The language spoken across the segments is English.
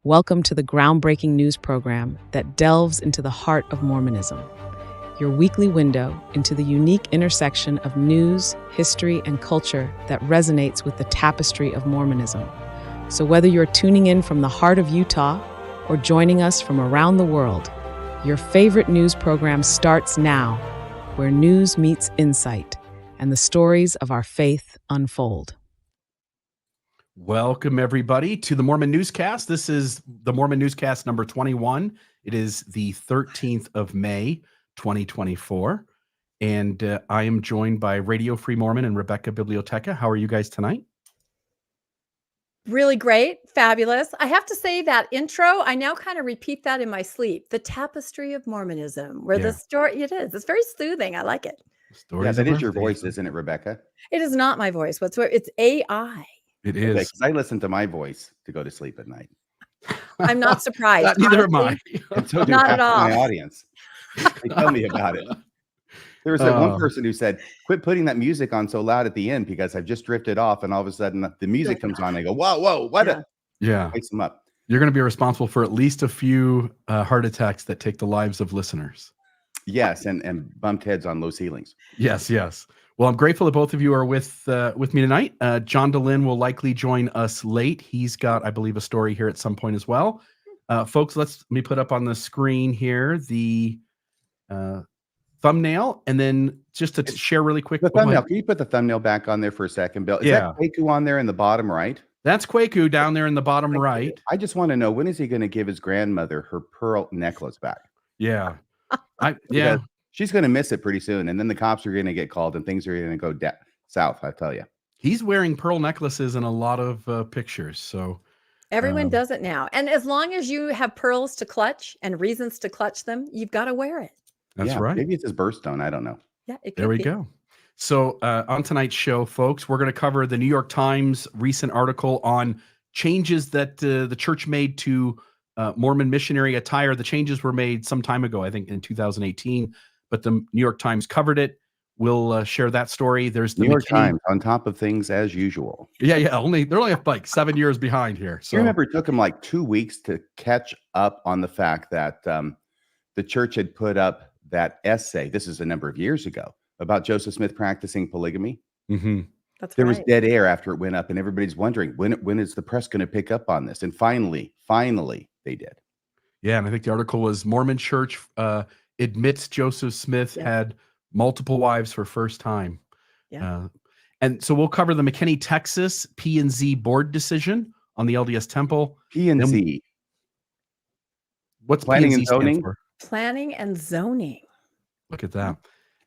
Welcome to the groundbreaking news program that delves into the heart of Mormonism, your weekly window into the unique intersection of news, history, and culture that resonates with the tapestry of Mormonism. So whether you're tuning in from the heart of Utah or joining us from around the world, your favorite news program starts now, where news meets insight and the stories of our faith unfold. Welcome, everybody, to the Mormon Newscast. This is the Mormon Newscast number 21. It is the 13th of May, 2024. And I am joined by Radio Free Mormon and Rebecca Biblioteca. How are you guys tonight? Really great. Fabulous. I have to say that intro, I now kind of repeat that in my sleep. The tapestry of Mormonism, where the story, it is. It's very soothing. I like it. Yeah, that is your voice, isn't it, Rebecca? It is not my voice whatsoever. It's AI. It is. Because I listen to my voice to go to sleep at night. I'm not surprised. Neither am I. And so do Not half at all. my audience. They tell me about it. There was that one person who said, quit putting that music on so loud at the end because I've just drifted off and all of a sudden the music comes on and I go, whoa, what? Yeah. Wakes them up. You're going to be responsible for at least a few heart attacks that take the lives of listeners. Yes, and bumped heads on low ceilings. Yes. Well, I'm grateful that both of you are with me tonight. John DeLynn will likely join us late. He's got, I believe, a story here at some point as well. Folks, let me put up on the screen here the thumbnail, and then just to share really quick. The thumbnail. Can you put the thumbnail back on there for a second, Bill? Is that Kwaku on there in the bottom right? That's Kwaku down there in the bottom right. I just want to know, when is he going to give his grandmother her pearl necklace back? Yeah. She's going to miss it pretty soon, and then the cops are going to get called, and things are going to go south, I tell you. He's wearing pearl necklaces in a lot of pictures, so... Everyone does it now. And as long as you have pearls to clutch and reasons to clutch them, you've got to wear it. That's right. Maybe it's his birthstone. I don't know. Yeah, it could There we be. go. So on tonight's show, folks, we're going to cover the New York Times recent article on changes that the church made to Mormon missionary attire. The changes were made some time ago, I think in 2018, but the New York Times covered it. We'll share that story. There's the New York Times on top of things as usual. Yeah. They're only like 7 years behind here. So you remember it took them like 2 weeks to catch up on the fact that the church had put up that essay. This is a number of years ago about Joseph Smith practicing polygamy. Mm-hmm. There was dead air after it went up, and everybody's wondering when is the press going to pick up on this? And finally, they did. Yeah, and I think the article was Mormon Church admits Joseph Smith had multiple wives for first time. Yeah. And so we'll cover the McKinney Texas P&Z board decision on the LDS Temple. P&Z. What's planning P&Z and zoning? stand for? Planning and zoning. Look at that.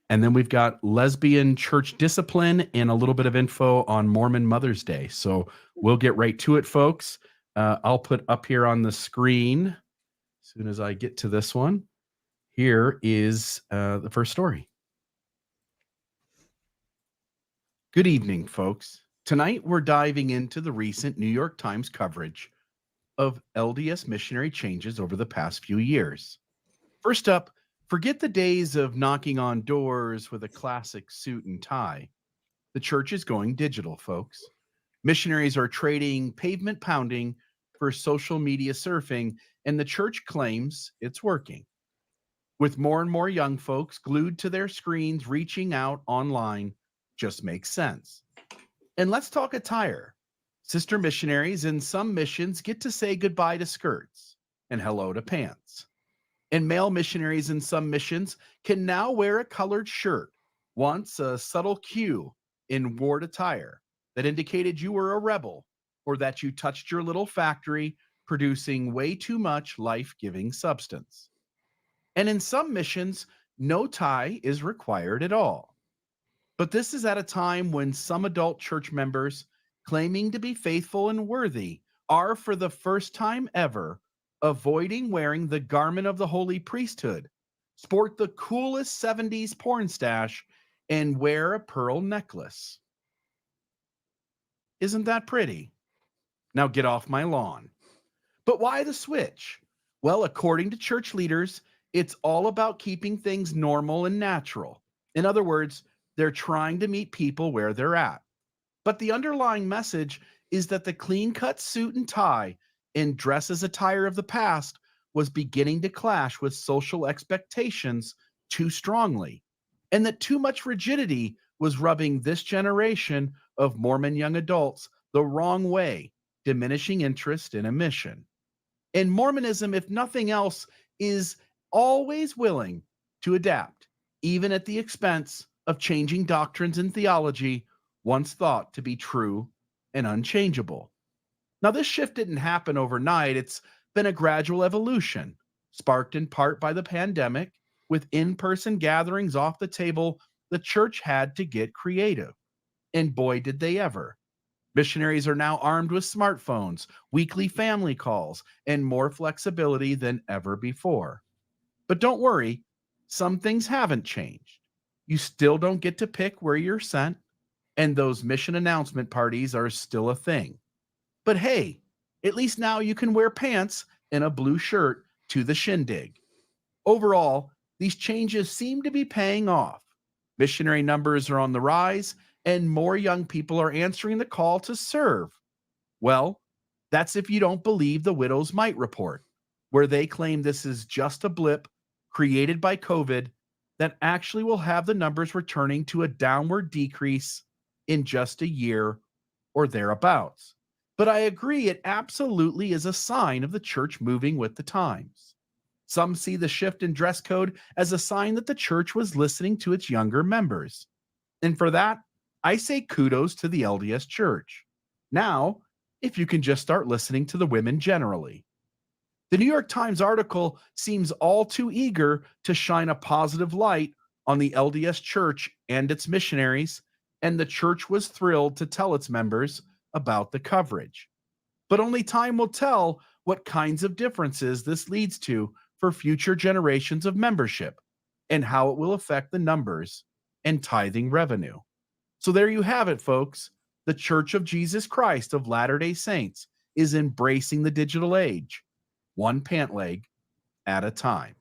And then we've got lesbian church discipline and a little bit of info on Mormon Mother's Day. So we'll get right to it, folks. I'll put up here on the screen as soon as I get to this one. Here is the first story. Good evening, folks. Tonight, we're diving into the recent New York Times coverage of LDS missionary changes over the past few years. First up, forget the days of knocking on doors with a classic suit and tie. The church is going digital, folks. Missionaries are trading pavement pounding for social media surfing, and the church claims it's working. With more and more young folks glued to their screens, reaching out online just makes sense. And let's talk attire. Sister missionaries in some missions get to say goodbye to skirts and hello to pants. And male missionaries in some missions can now wear a colored shirt, once a subtle cue in ward attire that indicated you were a rebel or that you touched your little factory producing way too much life-giving substance. And in some missions, no tie is required at all. But this is at a time when some adult church members claiming to be faithful and worthy are, for the first time ever, avoiding wearing the garment of the holy priesthood, sport the coolest 70s porn stash, and wear a pearl necklace. Isn't that pretty? Now get off my lawn. But why the switch? Well, according to church leaders, it's all about keeping things normal and natural. In other words, they're trying to meet people where they're at. But the underlying message is that the clean-cut suit and tie and dress-as attire of the past was beginning to clash with social expectations too strongly, and that too much rigidity was rubbing this generation of Mormon young adults the wrong way, diminishing interest in a mission. And Mormonism, if nothing else, is always willing to adapt, even at the expense of changing doctrines and theology once thought to be true and unchangeable. Now, this shift didn't happen overnight. It's been a gradual evolution, sparked in part by the pandemic. With in-person gatherings off the table, the church had to get creative. And boy, did they ever. Missionaries are now armed with smartphones, weekly family calls, and more flexibility than ever before. But don't worry, some things haven't changed. You still don't get to pick where you're sent, and those mission announcement parties are still a thing. But hey, at least now you can wear pants and a blue shirt to the shindig. Overall, these changes seem to be paying off. Missionary numbers are on the rise, and more young people are answering the call to serve. Well, that's if you don't believe the Widow's Mite report, where they claim this is just a blip created by COVID that actually will have the numbers returning to a downward decrease in just a year or thereabouts. But I agree, it absolutely is a sign of the church moving with the times. Some see the shift in dress code as a sign that the church was listening to its younger members. And for that, I say kudos to the LDS Church. Now, if you can just start listening to the women generally. The New York Times article seems all too eager to shine a positive light on the LDS Church and its missionaries, and the church was thrilled to tell its members about the coverage. But only time will tell what kinds of differences this leads to for future generations of membership and how it will affect the numbers and tithing revenue. So there you have it, folks. The Church of Jesus Christ of Latter-day Saints is embracing the digital age, one pant leg at a time.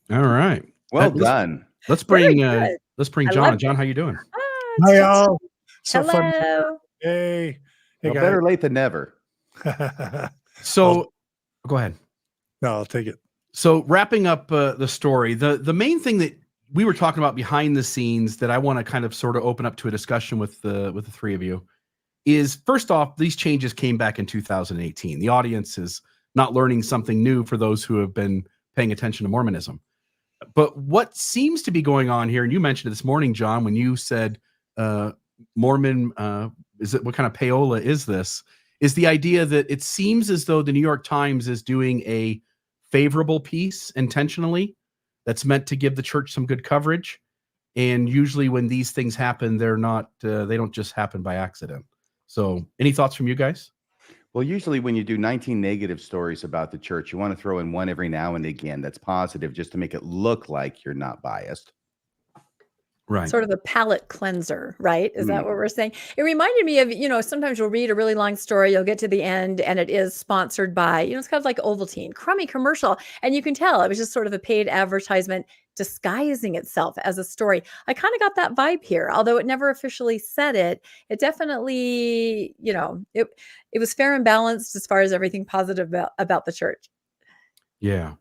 All right. Well done. Let's bring John. I John, how you doing? Hi, all. So fun. Hello. Hey. Hey, Well, guys. better late than never. So go ahead. No, I'll take it. So wrapping up the story, the main thing that we were talking about behind the scenes that I want to kind of sort of open up to a discussion with the three of you is, first off, these changes came back in 2018. The audience is not learning something new for those who have been paying attention to Mormonism. But what seems to be going on here, and you mentioned it this morning, John, when you said Mormon, what kind of payola is this? Is the idea that it seems as though the New York Times is doing a favorable piece intentionally that's meant to give the church some good coverage. And usually when these things happen, they don't just happen by accident. So any thoughts from you guys? Well, usually when you do 19 negative stories about the church, you want to throw in one every now and again that's positive, just to make it look like you're not biased. Right. Sort of a palate cleanser, right? Is that what we're saying? It reminded me of, sometimes you'll read a really long story, you'll get to the end and it is sponsored by, it's kind of like Ovaltine, crummy commercial. And you can tell it was just sort of a paid advertisement disguising itself as a story. I kind of got that vibe here, although it never officially said it. It definitely, it was fair and balanced as far as everything positive about the church. Yeah.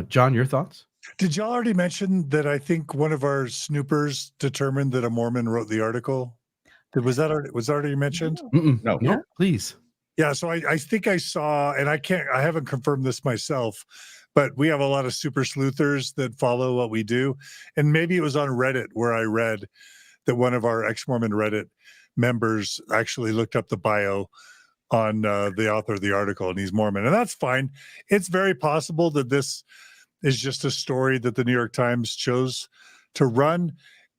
John, your thoughts? Did y'all already mention that I think one of our snoopers determined that a Mormon wrote the article? Was that already mentioned? No. Please. Yeah, so I think I saw, and I haven't confirmed this myself, but we have a lot of super sleuthers that follow what we do. And maybe it was on Reddit where I read that one of our ex-Mormon Reddit members actually looked up the bio on the author of the article, and he's Mormon. And that's fine. It's very possible that this is just a story that the New York Times chose to run.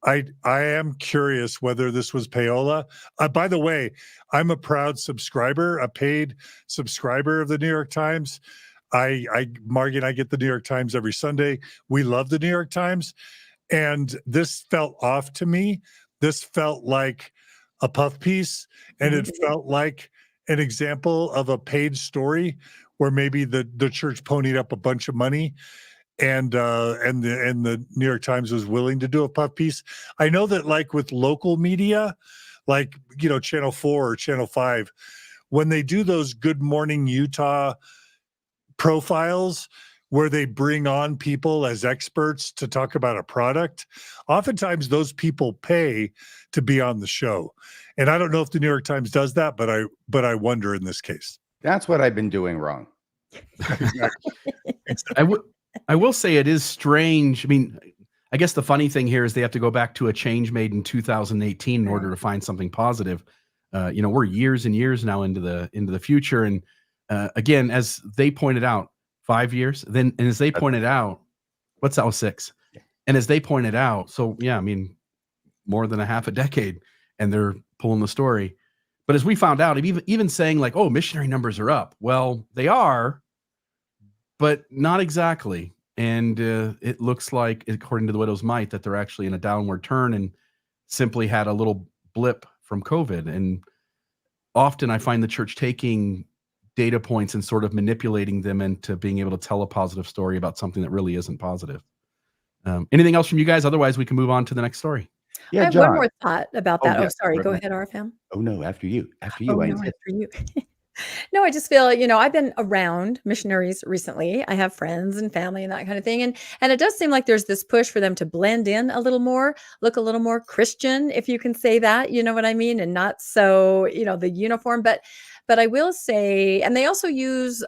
I am curious whether this was payola. By the way, I'm a proud subscriber, a paid subscriber of the New York Times. Margie and I get the New York Times every Sunday. We love the New York Times. And this felt off to me. This felt like a puff piece, and it felt like an example of a paid story where maybe the church ponied up a bunch of money and the New York Times was willing to do a puff piece. I know that, like with local media, like Channel 4 or Channel 5, when they do those Good Morning Utah profiles where they bring on people as experts to talk about a product, oftentimes those people pay to be on the show. And I don't know if the New York Times does that, but I wonder in this case. That's what I've been doing wrong. I will say it is strange. I mean, I guess the funny thing here is they have to go back to a change made in 2018 in order to find something positive. We're years and years now into the future, and again, as they pointed out, 5 years. And as they pointed out, what's that? 6. And as they pointed out, so yeah, I mean, more than a half a decade, and they're pulling the story. But as we found out, even saying like, oh, missionary numbers are up. Well, they are, but not exactly. And it looks like, according to the Widow's Mite, that they're actually in a downward turn and simply had a little blip from COVID. And often I find the church taking data points and sort of manipulating them into being able to tell a positive story about something that really isn't positive. Anything else from you guys? Otherwise, we can move on to the next story. Yeah, I have John. one more thought about that. yeah. Oh, sorry. Go ahead, RFM. Oh no, after you. After Oh, you. no, after you. No, I just feel, I've been around missionaries recently. I have friends and family and that kind of thing. And it does seem like there's this push for them to blend in a little more, look a little more Christian, if you can say that, you know what I mean? And not so, the uniform. But I will say, and they also use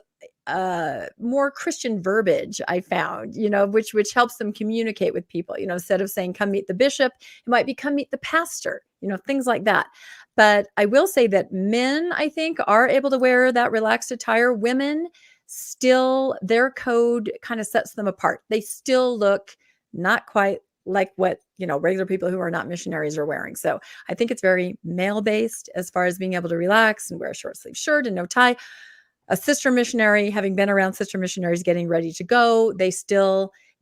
more Christian verbiage, I found, which helps them communicate with people, instead of saying, come meet the bishop, it might be come meet the pastor, things like that. But I will say that men, I think, are able to wear that relaxed attire. Women still, their code kind of sets them apart. They still look not quite like what, regular people who are not missionaries are wearing. So I think it's very male-based as far as being able to relax and wear a short sleeve shirt and no tie. A sister missionary, having been around sister missionaries getting ready to go,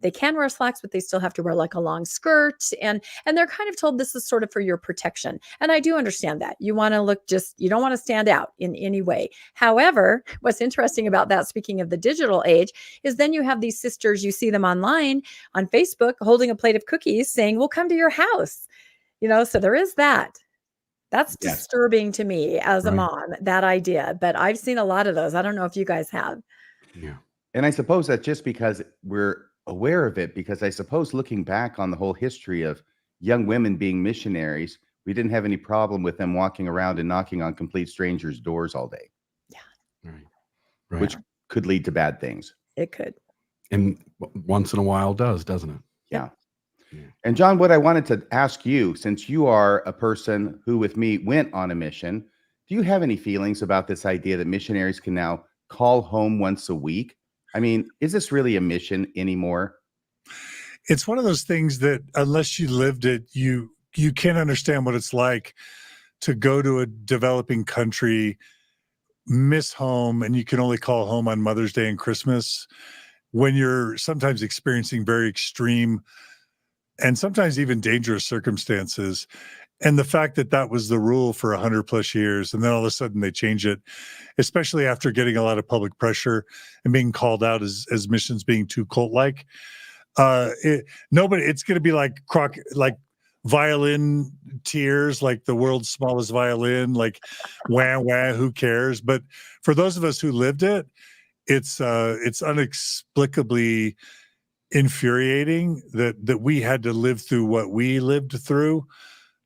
they can wear slacks, but they still have to wear like a long skirt. And they're kind of told this is sort of for your protection. And I do understand that. You want to look you don't want to stand out in any way. However, what's interesting about that, speaking of the digital age, is then you have these sisters, you see them online on Facebook holding a plate of cookies saying, we'll come to your house. So there is that. That's disturbing to me as a mom, that idea. But I've seen a lot of those. I don't know if you guys have. Yeah. And I suppose that's just because we're aware of it, because I suppose looking back on the whole history of young women being missionaries, we didn't have any problem with them walking around and knocking on complete strangers' doors all day. Yeah. Right. Which could lead to bad things. It could. And once in a while doesn't it? Yeah. And John, what I wanted to ask you, since you are a person who with me went on a mission, do you have any feelings about this idea that missionaries can now call home once a week? I mean, is this really a mission anymore? It's one of those things that unless you lived it, you can't understand what it's like to go to a developing country, miss home, and you can only call home on Mother's Day and Christmas when you're sometimes experiencing very extreme and sometimes even dangerous circumstances. And the fact that that was the rule for 100 plus years, and then all of a sudden they change it, especially after getting a lot of public pressure and being called out as missions being too cult-like. It's going to be like violin tears, like the world's smallest violin, like wah, wah, who cares? But for those of us who lived it, it's inexplicably infuriating that we had to live through what we lived through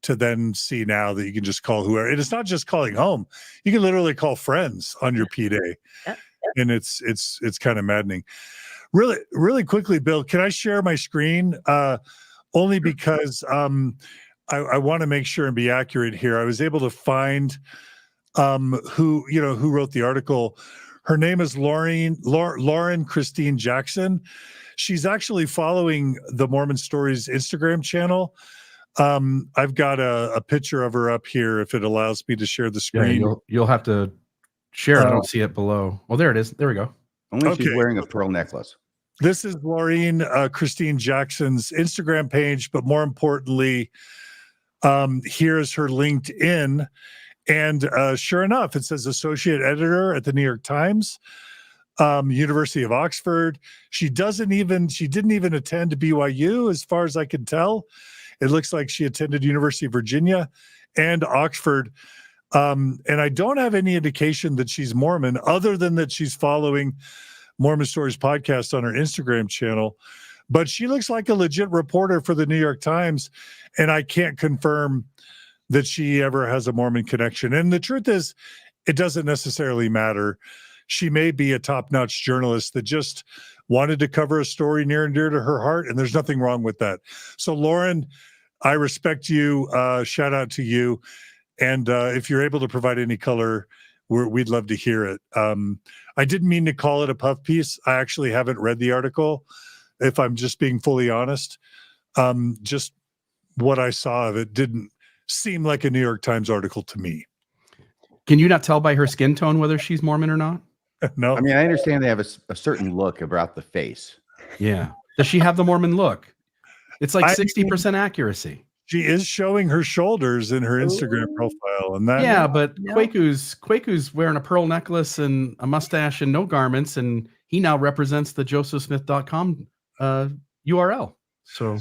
to then see now that you can just call whoever. And it's not just calling home. You can literally call friends on your P day. And it's kind of maddening. Really, really quickly, Bill, can I share my screen? Only because I want to make sure and be accurate here. I was able to find who wrote the article. Her name is Lauren Christine Jackson. She's actually following the Mormon Stories Instagram channel. I've got a picture of her up here if it allows me to share the screen. Yeah, you'll have to share it. I don't see it below. Well, there it is. There we go. Only she's wearing a pearl necklace. This is Lauren Christine Jackson's Instagram page, but more importantly, here's her LinkedIn. And sure enough, it says associate editor at the New York Times, University of Oxford. She didn't even attend BYU, as far as I can tell. It looks like she attended University of Virginia and Oxford. And I don't have any indication that she's Mormon other than that she's following Mormon Stories podcast on her Instagram channel. But she looks like a legit reporter for the New York Times, and I can't confirm that she ever has a Mormon connection. And the truth is, it doesn't necessarily matter. She may be a top-notch journalist that just wanted to cover a story near and dear to her heart, and there's nothing wrong with that. So, Lauren, I respect you. Shout out to you. And if you're able to provide any color, we'd love to hear it. I didn't mean to call it a puff piece. I actually haven't read the article, if I'm just being fully honest. Just what I saw of it didn't seem like a New York Times article to me. Can you not tell by her skin tone whether she's Mormon or not? No. I mean, I understand they have a certain look about the face. Yeah. Does she have the Mormon look? It's like 60% accuracy. She is showing her shoulders in her Instagram profile, and that. Yeah, but Kwaku's wearing a pearl necklace and a mustache and no garments, and he now represents the josephsmith.com URL. So,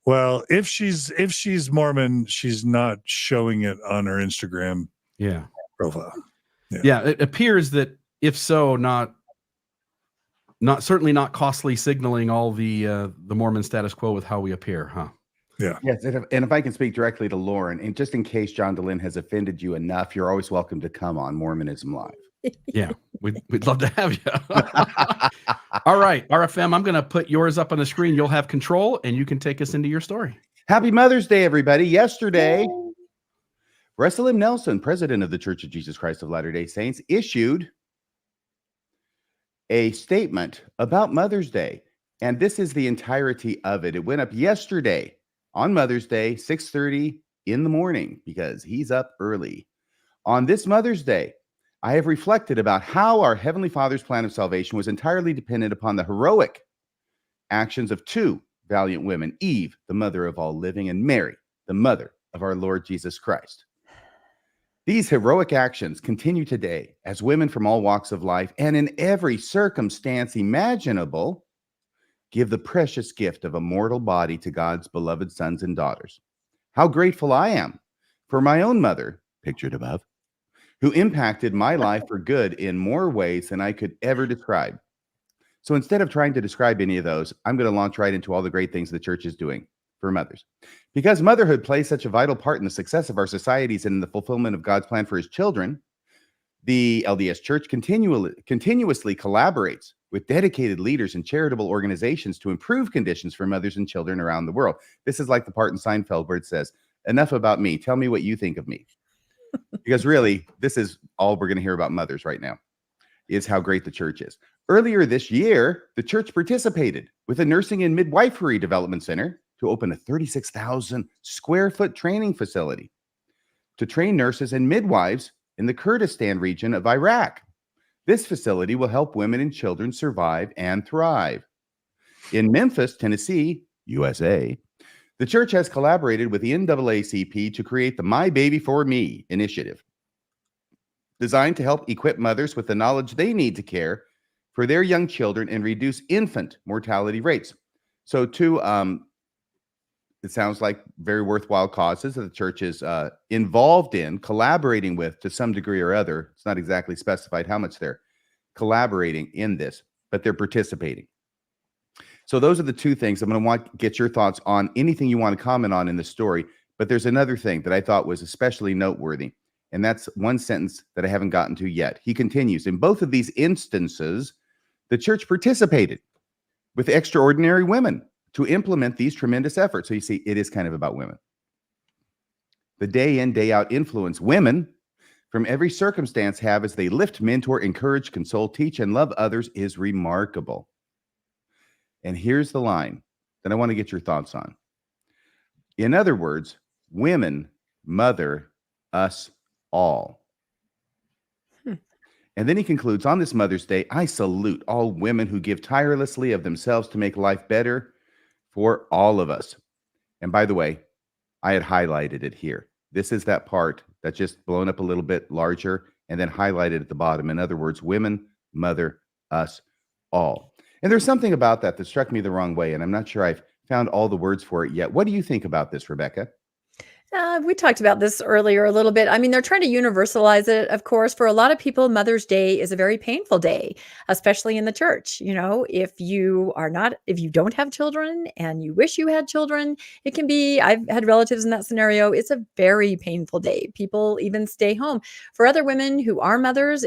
well, if she's Mormon, she's not showing it on her Instagram profile. Yeah, it appears that if so, not certainly not costly signaling all the Mormon status quo with how we appear, huh? Yeah. Yes, and if I can speak directly to Lauren, and just in case John DeLynn has offended you enough, you're always welcome to come on Mormonism Live. Yeah, we'd love to have you. All right, RFM, I'm going to put yours up on the screen. You'll have control, and you can take us into your story. Happy Mother's Day, everybody. Yesterday, Russell M. Nelson, president of the Church of Jesus Christ of Latter-day Saints, issued a statement about Mother's Day, and this is the entirety of it. It went up yesterday on Mother's Day, 6:30 in the morning, because he's up early. On this Mother's Day, I have reflected about how our Heavenly Father's plan of salvation was entirely dependent upon the heroic actions of two valiant women, Eve, the mother of all living, and Mary, the mother of our Lord Jesus Christ. These heroic actions continue today as women from all walks of life and in every circumstance imaginable give the precious gift of a mortal body to God's beloved sons and daughters. How grateful I am for my own mother, pictured above, who impacted my life for good in more ways than I could ever describe. So instead of trying to describe any of those, I'm going to launch right into all the great things the church is doing for mothers. Because motherhood plays such a vital part in the success of our societies and in the fulfillment of God's plan for his children, the LDS Church continuously collaborates with dedicated leaders and charitable organizations to improve conditions for mothers and children around the world. This is like the part in Seinfeld where it says, enough about me. Tell me what you think of me. Because really, this is all we're going to hear about mothers right now, is how great the church is. Earlier this year, the church participated with a nursing and midwifery development center to open a 36,000 square foot training facility to train nurses and midwives in the Kurdistan region of Iraq. This facility will help women and children survive and thrive. In Memphis, Tennessee, USA, the church has collaborated with the NAACP to create the My Baby for Me initiative, designed to help equip mothers with the knowledge they need to care for their young children and reduce infant mortality rates. So it sounds like very worthwhile causes that the church is involved in, collaborating with to some degree or other. It's not exactly specified how much they're collaborating in this, but they're participating. So those are the two things. I'm going to want to get your thoughts on anything you want to comment on in the story. But there's another thing that I thought was especially noteworthy, and that's one sentence that I haven't gotten to yet. He continues, in both of these instances, the church participated with extraordinary women to implement these tremendous efforts. So you see, it is kind of about women. The day in, day out influence women from every circumstance have as they lift, mentor, encourage, console, teach, and love others is remarkable. And here's the line that I want to get your thoughts on. In other words, women mother us all. And then he concludes, on this Mother's Day, I salute all women who give tirelessly of themselves to make life better for all of us. And by the way, I had highlighted it here. This is that part that's just blown up a little bit larger and then highlighted at the bottom. In other words, women mother us all. And there's something about that struck me the wrong way, and I'm not sure I've found all the words for it yet. What do you think about this, Rebecca? We talked about this earlier a little bit. I mean, they're trying to universalize it, of course. For a lot of people, Mother's Day is a very painful day, especially in the church. If you don't have children and you wish you had children, it can be, I've had relatives in that scenario. It's a very painful day. People even stay home. For other women who are mothers,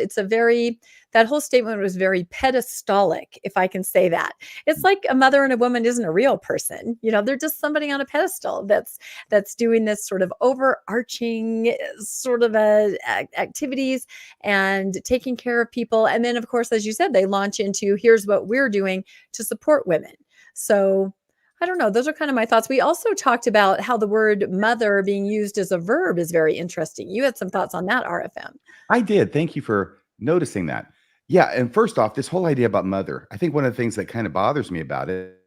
that whole statement was very pedestalic, if I can say that. It's like a mother and a woman isn't a real person. They're just somebody on a pedestal that's doing this sort of overarching sort of activities and taking care of people. And then, of course, as you said, they launch into here's what we're doing to support women. So I don't know. Those are kind of my thoughts. We also talked about how the word mother being used as a verb is very interesting. You had some thoughts on that, RFM. I did. Thank you for noticing that. Yeah. And first off, this whole idea about mother, I think one of the things that kind of bothers me about it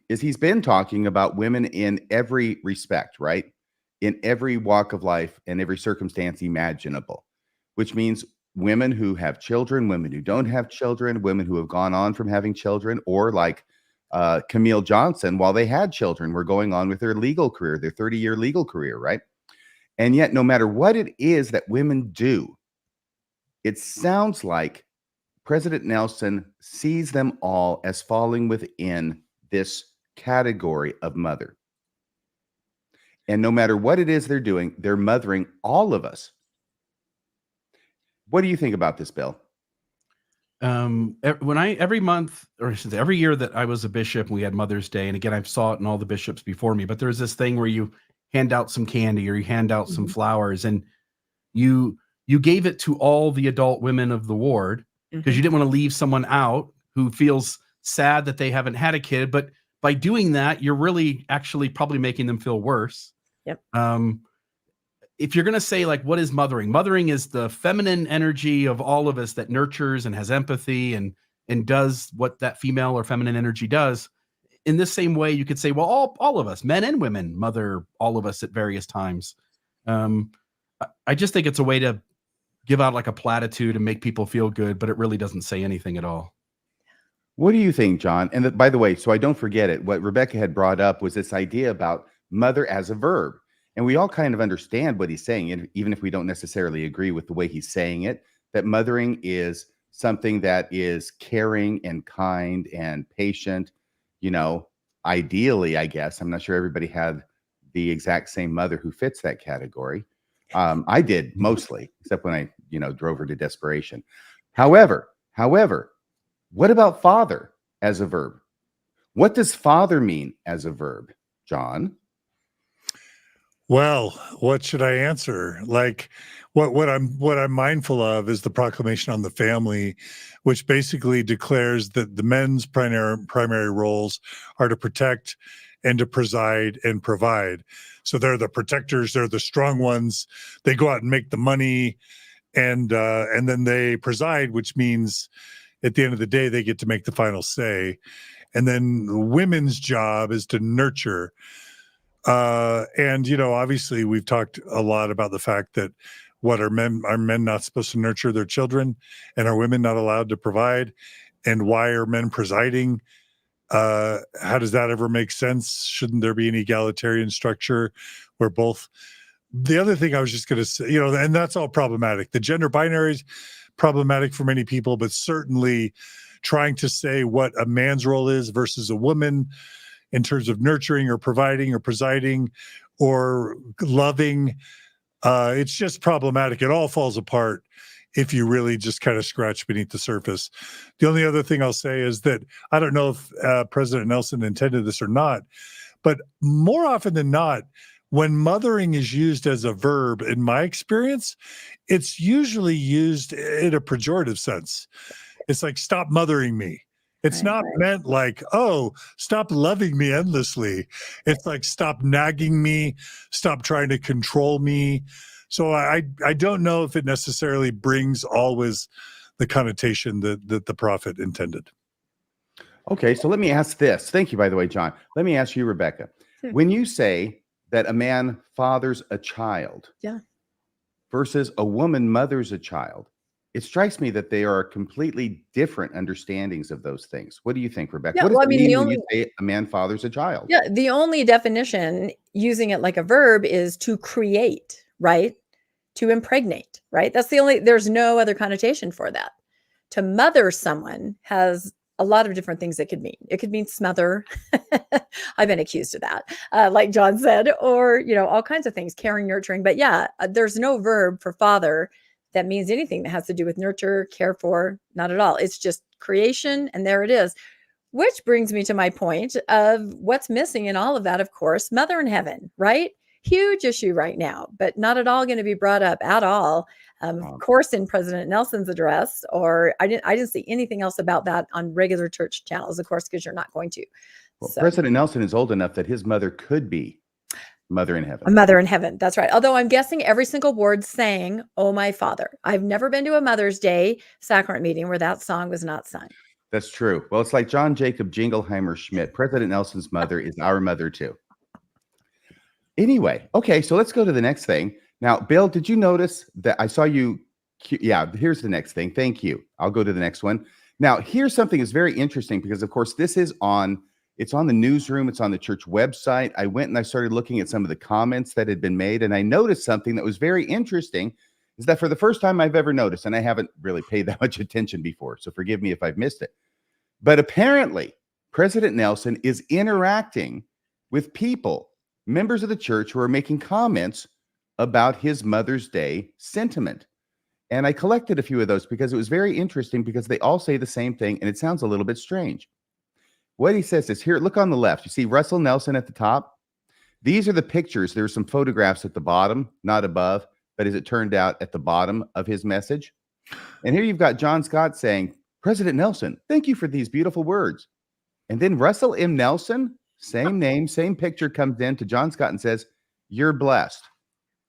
is he's been talking about women in every respect, right? In every walk of life and every circumstance imaginable, which means women who have children, women who don't have children, women who have gone on from having children, or like Camille Johnson, while they had children, were going on with their legal career, their 30-year legal career, right? And yet, no matter what it is that women do, it sounds like President Nelson sees them all as falling within this category of mother. And no matter what it is they're doing, they're mothering all of us. What do you think about this, Bill? Every month, or every year that I was a bishop and we had Mother's Day, and again, I saw it in all the bishops before me, but there's this thing where you hand out some candy or you hand out some flowers, and you gave it to all the adult women of the ward because you didn't want to leave someone out who feels sad that they haven't had a kid. But by doing that, you're really actually probably making them feel worse. Yep. If you're going to say, like, what is mothering? Mothering is the feminine energy of all of us that nurtures and has empathy and does what that female or feminine energy does. In this same way, you could say, well, all of us, men and women, mother all of us at various times. I just think it's a way to give out like a platitude and make people feel good, but it really doesn't say anything at all. What do you think, John? And by the way, so I don't forget it, what Rebecca had brought up was this idea about mother as a verb. And we all kind of understand what he's saying, and even if we don't necessarily agree with the way he's saying it, that mothering is something that is caring and kind and patient. Ideally, I guess, I'm not sure everybody had the exact same mother who fits that category. I did mostly, except when I, drove her to desperation. However, what about father as a verb? What does father mean as a verb, John? Well, what should I answer? Like what I'm mindful of is the proclamation on the family, which basically declares that the men's primary roles are to protect and to preside and provide. So they're the protectors, they're the strong ones. They go out and make the money, and then they preside, which means at the end of the day they get to make the final say. And then the women's job is to nurture. And obviously we've talked a lot about the fact that are men not supposed to nurture their children, and are women not allowed to provide, and why are men presiding? How does that ever make sense? Shouldn't there be an egalitarian structure where both? The other thing I was just going to say, and that's all problematic. The gender binary is problematic for many people, but certainly trying to say what a man's role is versus a woman in terms of nurturing or providing or presiding or loving, it's just problematic. It all falls apart if you really just kind of scratch beneath the surface. The only other thing I'll say is that I don't know if President Nelson intended this or not, but more often than not, when mothering is used as a verb, in my experience, it's usually used in a pejorative sense. It's like, stop mothering me. It's not meant like, oh, stop loving me endlessly. It's like, stop nagging me, stop trying to control me. So I don't know if it necessarily brings always the connotation that the prophet intended. Okay, so let me ask this. Thank you, by the way, John. Let me ask you, Rebecca. When you say that a man fathers a child versus a woman mothers a child, it strikes me that they are completely different understandings of those things. What do you think, Rebecca? Yeah, What does well, I it mean, mean the when only you say a man fathers a child? yeah, the only definition using it like a verb is to create, right? To impregnate, right? That's the only, there's no other connotation for that. To mother someone has a lot of different things it could mean. It could mean smother. I've been accused of that, like John said, or, all kinds of things, caring, nurturing. But yeah, there's no verb for father that means anything that has to do with nurture, care for, not at all. It's just creation. And there it is. Which brings me to my point of what's missing in all of that, of course, mother in heaven, right? Huge issue right now, but not at all going to be brought up at all. Of course, in President Nelson's address, or I didn't see anything else about that on regular church channels, of course, because you're not going to. Well, So, President Nelson is old enough that his mother could be mother in heaven. a mother in heaven. That's right. Although I'm guessing every single word sang, "Oh, my Father." I've never been to a Mother's Day sacrament meeting where that song was not sung. That's true. Well, it's like John Jacob Jingleheimer Schmidt. President Nelson's mother is our mother too. Anyway, okay, so let's go to the next thing. Now, Bill, did you notice that I saw you? Yeah, here's the next thing. Thank you. I'll go to the next one. Now, here's something that's very interesting because, of course, it's on the newsroom. It's on the church website. I went and I started looking at some of the comments that had been made, and I noticed something that was very interesting, is that for the first time I've ever noticed, and I haven't really paid that much attention before, so forgive me if I've missed it, but apparently President Nelson is interacting with people, members of the church, who are making comments about his Mother's Day sentiment. And I collected a few of those because it was very interesting because they all say the same thing and it sounds a little bit strange. What he says is, here, look on the left. You see Russell Nelson at the top? These are the pictures. There are some photographs at the bottom, not above, but as it turned out, at the bottom of his message. And here you've got John Scott saying, President Nelson, thank you for these beautiful words. And then Russell M. Nelson, same name, same picture, comes in to John Scott and says, you're blessed.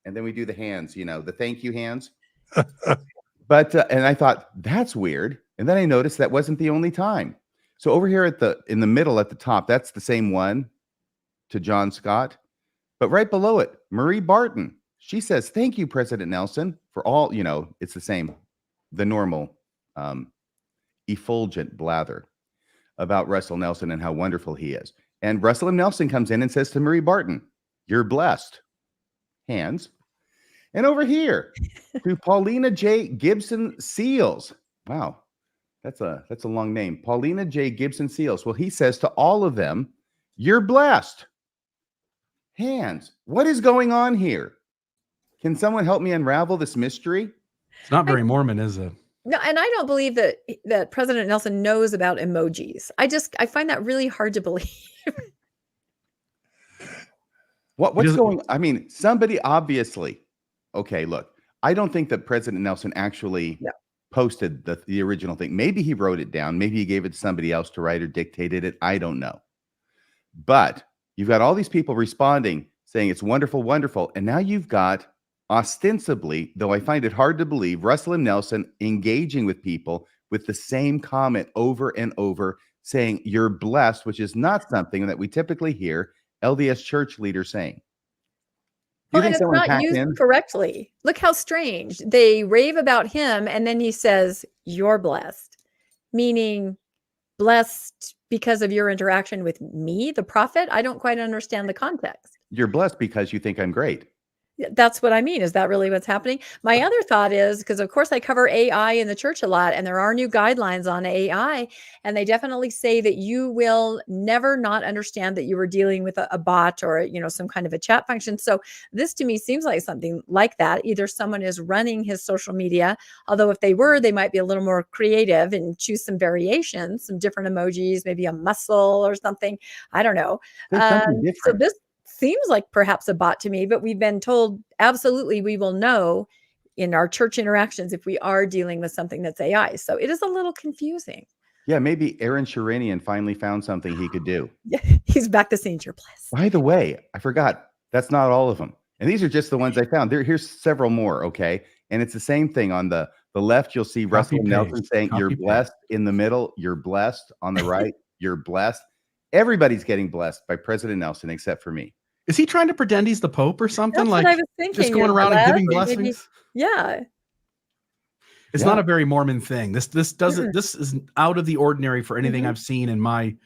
And then we do the hands, the thank you hands. But and I thought, that's weird. And then I noticed that wasn't the only time. So over here in the middle at the top, that's the same one to John Scott. But right below it, Marie Barton, she says, thank you, President Nelson, for all, it's the same, the normal effulgent blather about Russell Nelson and how wonderful he is. And Russell M. Nelson comes in and says to Marie Barton, you're blessed. Hands. And over here to Paulina J. Gibson Seals. Wow, that's a long name. Paulina J. Gibson Seals. Well, he says to all of them, you're blessed. Hands. What is going on here? Can someone help me unravel this mystery? It's not very Mormon, is it? No, and I don't believe that President Nelson knows about emojis. I find that really hard to believe. What's going? I mean, somebody obviously. Okay, look, I don't think that President Nelson actually posted the original thing. Maybe he wrote it down. Maybe he gave it to somebody else to write or dictated it. I don't know. But you've got all these people responding, saying it's wonderful, wonderful. And now you've got, ostensibly, though I find it hard to believe, Russell M. Nelson engaging with people with the same comment over and over, saying you're blessed, which is not something that we typically hear LDS church leaders saying. Well, and it's not used correctly. Look how strange. They rave about him, and then he says, you're blessed, meaning blessed because of your interaction with me, the prophet. I don't quite understand the context. You're blessed because you think I'm great. That's what I mean. Is that really what's happening? My other thought is, because of course I cover AI in the church a lot, and there are new guidelines on AI, and they definitely say that you will never not understand that you were dealing with a bot or, some kind of a chat function. So this to me seems like something like that. Either someone is running his social media, although if they were, they might be a little more creative and choose some variations, some different emojis, maybe a muscle or something. I don't know. So this seems like perhaps a bot to me, but we've been told absolutely we will know in our church interactions if we are dealing with something that's AI. So it is a little confusing. Yeah, maybe Aaron Sharanian finally found something he could do. Yeah, he's back to saying you're blessed. By the way, I forgot, that's not all of them. And these are just the ones I found. Here's several more, okay? And it's the same thing. On the left, you'll see Russell Nelson saying, you're blessed. In the middle, you're blessed. On the right, you're blessed. Everybody's getting blessed by President Nelson except for me. Is he trying to pretend he's the Pope or something? That's what I was thinking. Just going around and giving blessings? Yeah. It's not a very Mormon thing. This doesn't. This is out of the ordinary for anything I've seen in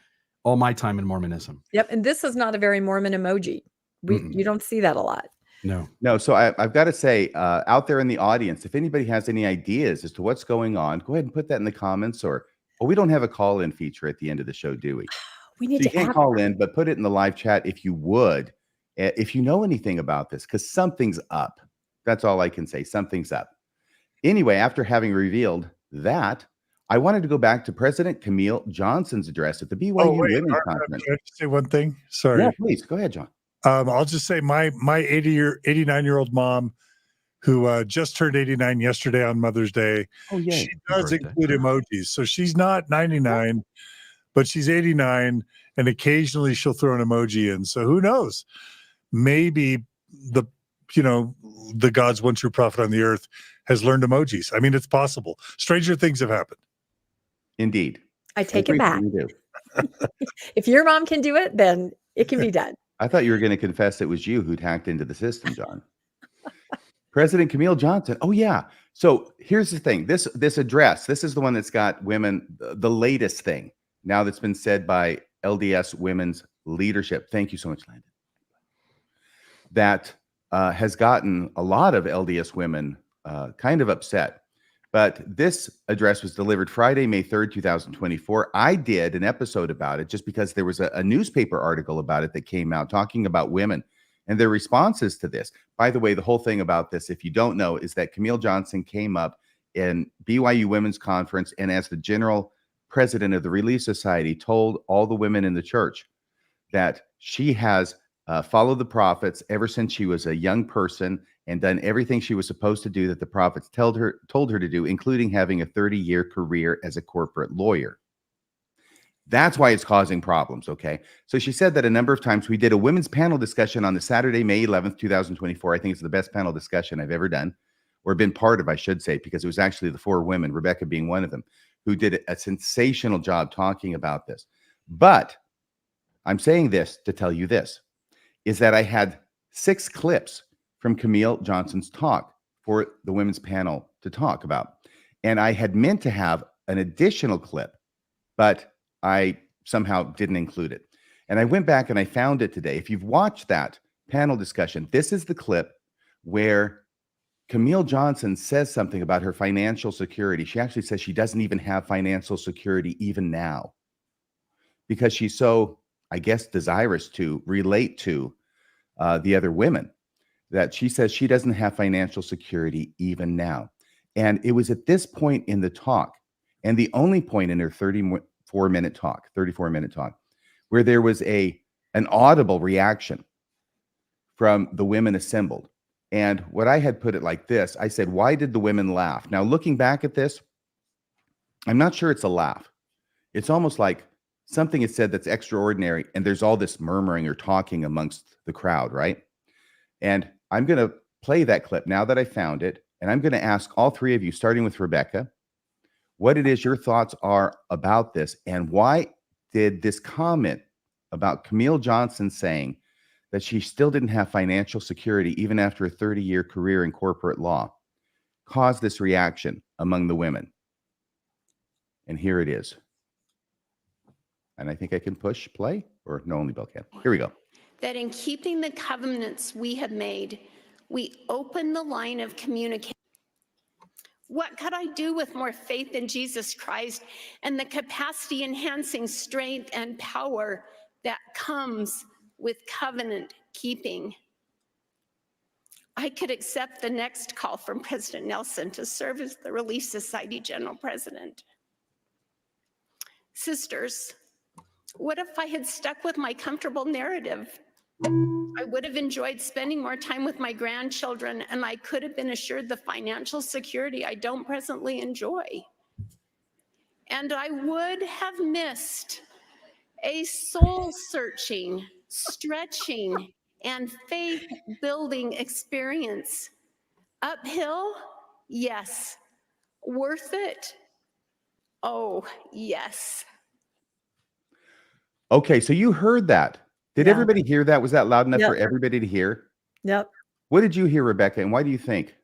all my time in Mormonism. Yep, and this is not a very Mormon emoji. You don't see that a lot. No. So I've got to say, out there in the audience, if anybody has any ideas as to what's going on, go ahead and put that in the comments. Or we don't have a call-in feature at the end of the show, do we? We need So you to can't add call in, but put it in the live chat if you would, if you know anything about this, because something's up. That's all I can say. Something's up. Anyway, after having revealed that, I wanted to go back to President Camille Johnson's address at the BYU Women's Conference. Can I just say one thing? Sorry. Yeah, please go ahead, John. I'll just say my 89-year-old mom, who just turned 89 yesterday on Mother's Day. Oh, yeah. She does include emojis. So she's not 99, but she's 89, and occasionally she'll throw an emoji in. So who knows? Maybe the God's one true prophet on the earth has learned emojis. I mean, it's possible. Stranger things have happened. Indeed. I take it back. If your mom can do it, then it can be done. I thought you were going to confess it was you who'd hacked into the system, John. President Camille Johnson. Oh, yeah. So here's the thing. This address, this is the one that's got women, the latest thing now that's been said by LDS women's leadership. Thank you so much, Landon. That has gotten a lot of LDS women kind of upset. But this address was delivered Friday, May 3rd, 2024. I did an episode about it just because there was a newspaper article about it that came out talking about women and their responses to this. By the way, the whole thing about this, if you don't know, is that Camille Johnson came up in BYU Women's Conference and as the general president of the Relief Society told all the women in the church that she has followed the prophets ever since she was a young person and done everything she was supposed to do that the prophets told her to do, including having a 30-year career as a corporate lawyer. That's why it's causing problems, okay? So she said that a number of times. We did a women's panel discussion on the Saturday, May 11th, 2024. I think it's the best panel discussion I've ever done, or been part of, I should say, because it was actually the 4 women, Rebecca being one of them, who did a sensational job talking about this. But I'm saying this to tell you this, is that I had 6 clips from Camille Johnson's talk for the women's panel to talk about. And I had meant to have an additional clip, but I somehow didn't include it. And I went back and I found it today. If you've watched that panel discussion, this is the clip where Camille Johnson says something about her financial security. She actually says she doesn't even have financial security even now because she's so, I guess, desirous to relate to the other women, that she says she doesn't have financial security even now. And it was at this point in the talk, and the only point in her 34-minute talk, where there was an audible reaction from the women assembled. And what I had put it like this, I said, why did the women laugh? Now, looking back at this, I'm not sure it's a laugh. It's almost like something is said that's extraordinary, and there's all this murmuring or talking amongst the crowd, right? And I'm going to play that clip now that I found it, and I'm going to ask all 3 of you, starting with Rebecca, what it is your thoughts are about this, and why did this comment about Camille Johnson saying that she still didn't have financial security even after a 30-year career in corporate law cause this reaction among the women? And here it is. And I think I can push play, or no, only Bill can. Here we go. That in keeping the covenants we have made, we open the line of communication. What could I do with more faith in Jesus Christ and the capacity enhancing strength and power that comes with covenant keeping? I could accept the next call from President Nelson to serve as the Relief Society General President. Sisters, what if I had stuck with my comfortable narrative? I would have enjoyed spending more time with my grandchildren, and I could have been assured the financial security I don't presently enjoy. And I would have missed a soul-searching, stretching, and faith-building experience. Uphill? Yes. Worth it? Oh, yes. Okay, so you heard that. Did everybody hear that? Was that loud enough Yep. for everybody to hear? Yep. What did you hear, Rebecca, and why do you think?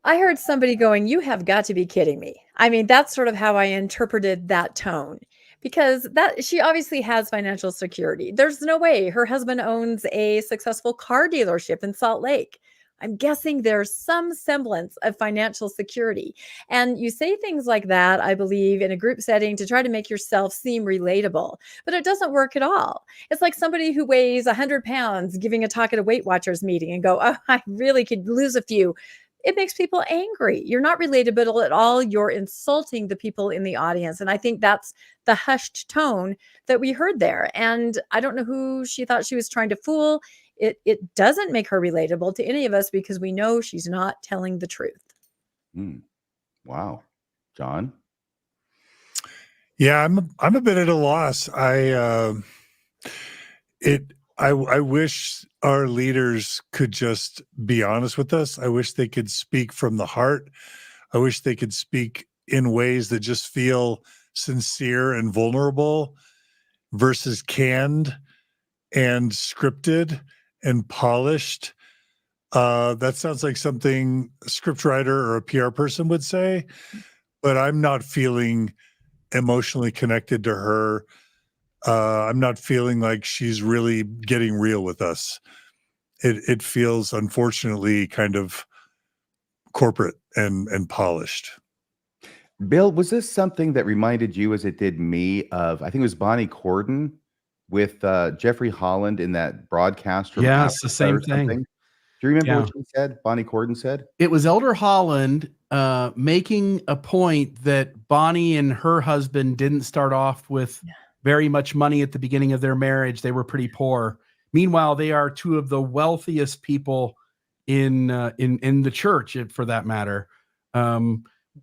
I heard somebody going, "You have got to be kidding me." I mean, that's sort of how I interpreted that tone, because that she obviously has financial security. There's no way her husband owns a successful car dealership in Salt Lake. I'm guessing there's some semblance of financial security. And you say things like that, I believe, in a group setting to try to make yourself seem relatable, but it doesn't work at all. It's like somebody who weighs 100 pounds giving a talk at a Weight Watchers meeting and go, "Oh, I really could lose a few." It makes people angry. You're not relatable at all. You're insulting the people in the audience. And I think that's the hushed tone that we heard there. And I don't know who she thought she was trying to fool. It doesn't make her relatable to any of us because we know she's not telling the truth. Wow. John? Yeah, I'm a bit at a loss. I wish our leaders could just be honest with us. I wish they could speak from the heart. I wish they could speak in ways that just feel sincere and vulnerable versus canned and scripted and polished. That sounds like something a scriptwriter or a PR person would say, but I'm not feeling emotionally connected to her. I'm not feeling like she's really getting real with us. It feels, unfortunately, kind of corporate and polished. Bill, was this something that reminded you, as it did me, of, I think it was Bonnie Cordon with Jeffrey Holland in that broadcast from Yeah, it's the Africa same or thing. something? Do you remember Yeah. what she said? Bonnie Cordon said? It was Elder Holland making a point that Bonnie and her husband didn't start off with very much money at the beginning of their marriage. They were pretty poor. Meanwhile, they are two of the wealthiest people in the church, for that matter.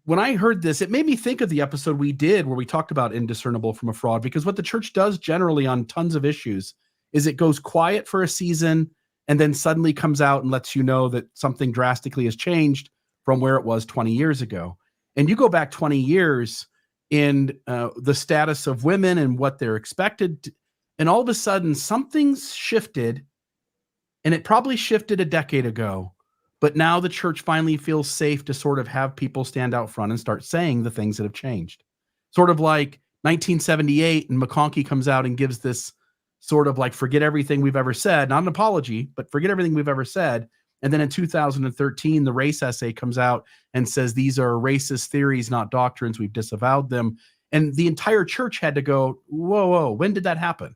When I heard this, it made me think of the episode we did where we talked about indiscernible from a fraud, because what the church does generally on tons of issues is it goes quiet for a season and then suddenly comes out and lets you know that something drastically has changed from where it was 20 years ago. And you go back 20 years in the status of women and what they're expected to, and all of a sudden something's shifted, and it probably shifted a decade ago. But now the church finally feels safe to sort of have people stand out front and start saying the things that have changed. Sort of like 1978, and McConkie comes out and gives this sort of like, forget everything we've ever said, not an apology, but forget everything we've ever said. And then in 2013, the race essay comes out and says, these are racist theories, not doctrines. We've disavowed them. And the entire church had to go, whoa, when did that happen?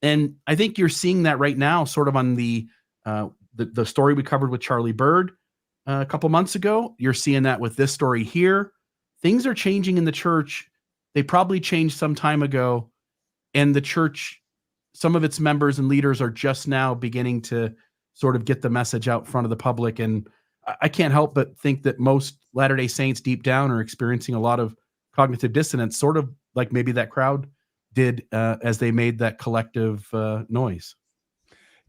And I think you're seeing that right now, sort of on the story we covered with Charlie Bird a couple months ago. You're seeing that with this story here. Things are changing in the church. They probably changed some time ago. And the church, some of its members and leaders are just now beginning to sort of get the message out front of the public. And I can't help but think that most Latter-day Saints deep down are experiencing a lot of cognitive dissonance, sort of like maybe that crowd did as they made that collective noise.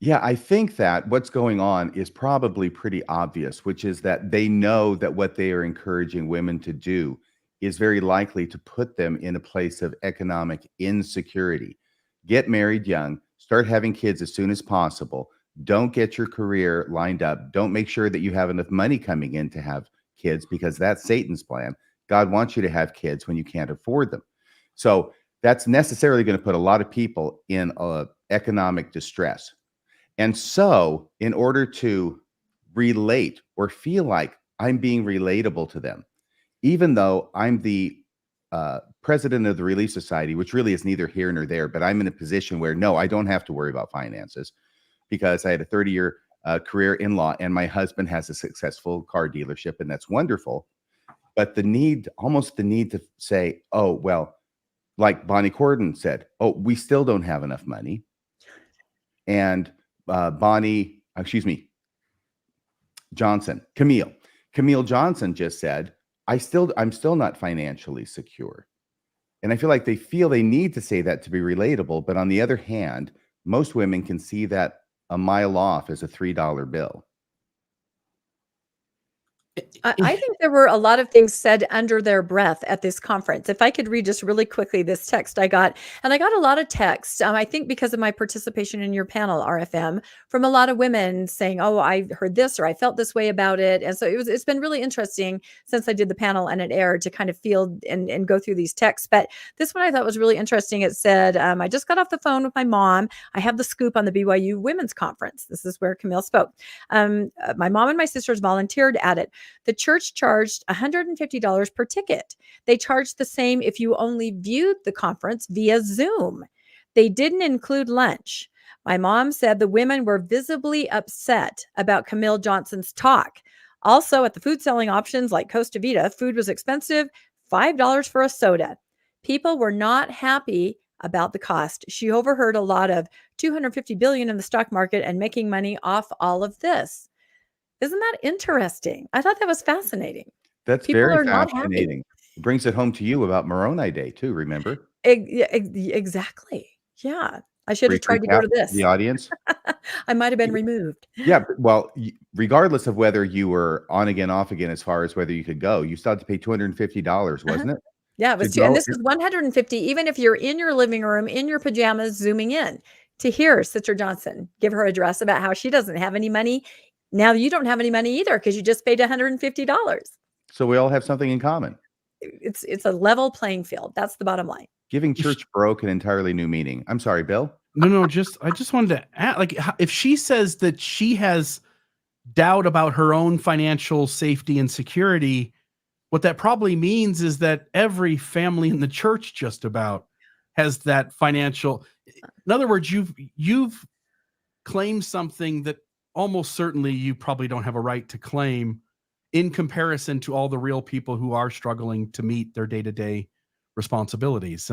Yeah, I think that what's going on is probably pretty obvious, which is that they know that what they are encouraging women to do is very likely to put them in a place of economic insecurity. Get married young, start having kids as soon as possible. Don't get your career lined up. Don't make sure that you have enough money coming in to have kids, because that's Satan's plan. God wants you to have kids when you can't afford them. So that's necessarily going to put a lot of people in economic distress. And so in order to relate or feel like I'm being relatable to them, even though I'm the president of the Relief Society, which really is neither here nor there, but I'm in a position where, no, I don't have to worry about finances because I had a 30-year career in law, and my husband has a successful car dealership, and that's wonderful. But almost the need to say, oh, well, like Bonnie Cordon said, oh, we still don't have enough money. And Camille Johnson just said, I'm still not financially secure. And I feel like they feel they need to say that to be relatable. But on the other hand, most women can see that a mile off as a $3 bill. I think there were a lot of things said under their breath at this conference. If I could read just really quickly this text I got, and I got a lot of text, I think because of my participation in your panel, RFM, from a lot of women saying, oh, I heard this or I felt this way about it. And so it's been really interesting since I did the panel and it aired to kind of field and go through these texts. But this one I thought was really interesting. It said, I just got off the phone with my mom. I have the scoop on the BYU Women's Conference. This is where Camille spoke. My mom and my sisters volunteered at it. The church charged $150 per ticket. They charged the same if you only viewed the conference via Zoom. They didn't include lunch. My mom said the women were visibly upset about Camille Johnson's talk. Also, at the food selling options like Costa Vida, food was expensive, $5 for a soda. People were not happy about the cost. She overheard a lot of $250 billion in the stock market and making money off all of this. Isn't that interesting? I thought that was fascinating. That's People very are not happy. fascinating. It brings it home to you about Moroni Day too, remember? Exactly. Yeah. I should have Brief tried to go recap to for this. the audience. I might have been removed. Yeah, well, regardless of whether you were on again, off again, as far as whether you could go, you still had to pay $250, wasn't it? Yeah, it was To two, and go- this was 150, even if you're in your living room, in your pajamas, zooming in to hear Sister Johnson give her address about how she doesn't have any money. Now you don't have any money either because you just paid $150. So we all have something in common. It's a level playing field. That's the bottom line. Giving church broke an entirely new meaning. I'm sorry, Bill. No, I just wanted to add, like, if she says that she has doubt about her own financial safety and security, what that probably means is that every family in the church just about has that financial. In other words, you've claimed something that almost certainly you probably don't have a right to claim in comparison to all the real people who are struggling to meet their day-to-day responsibilities.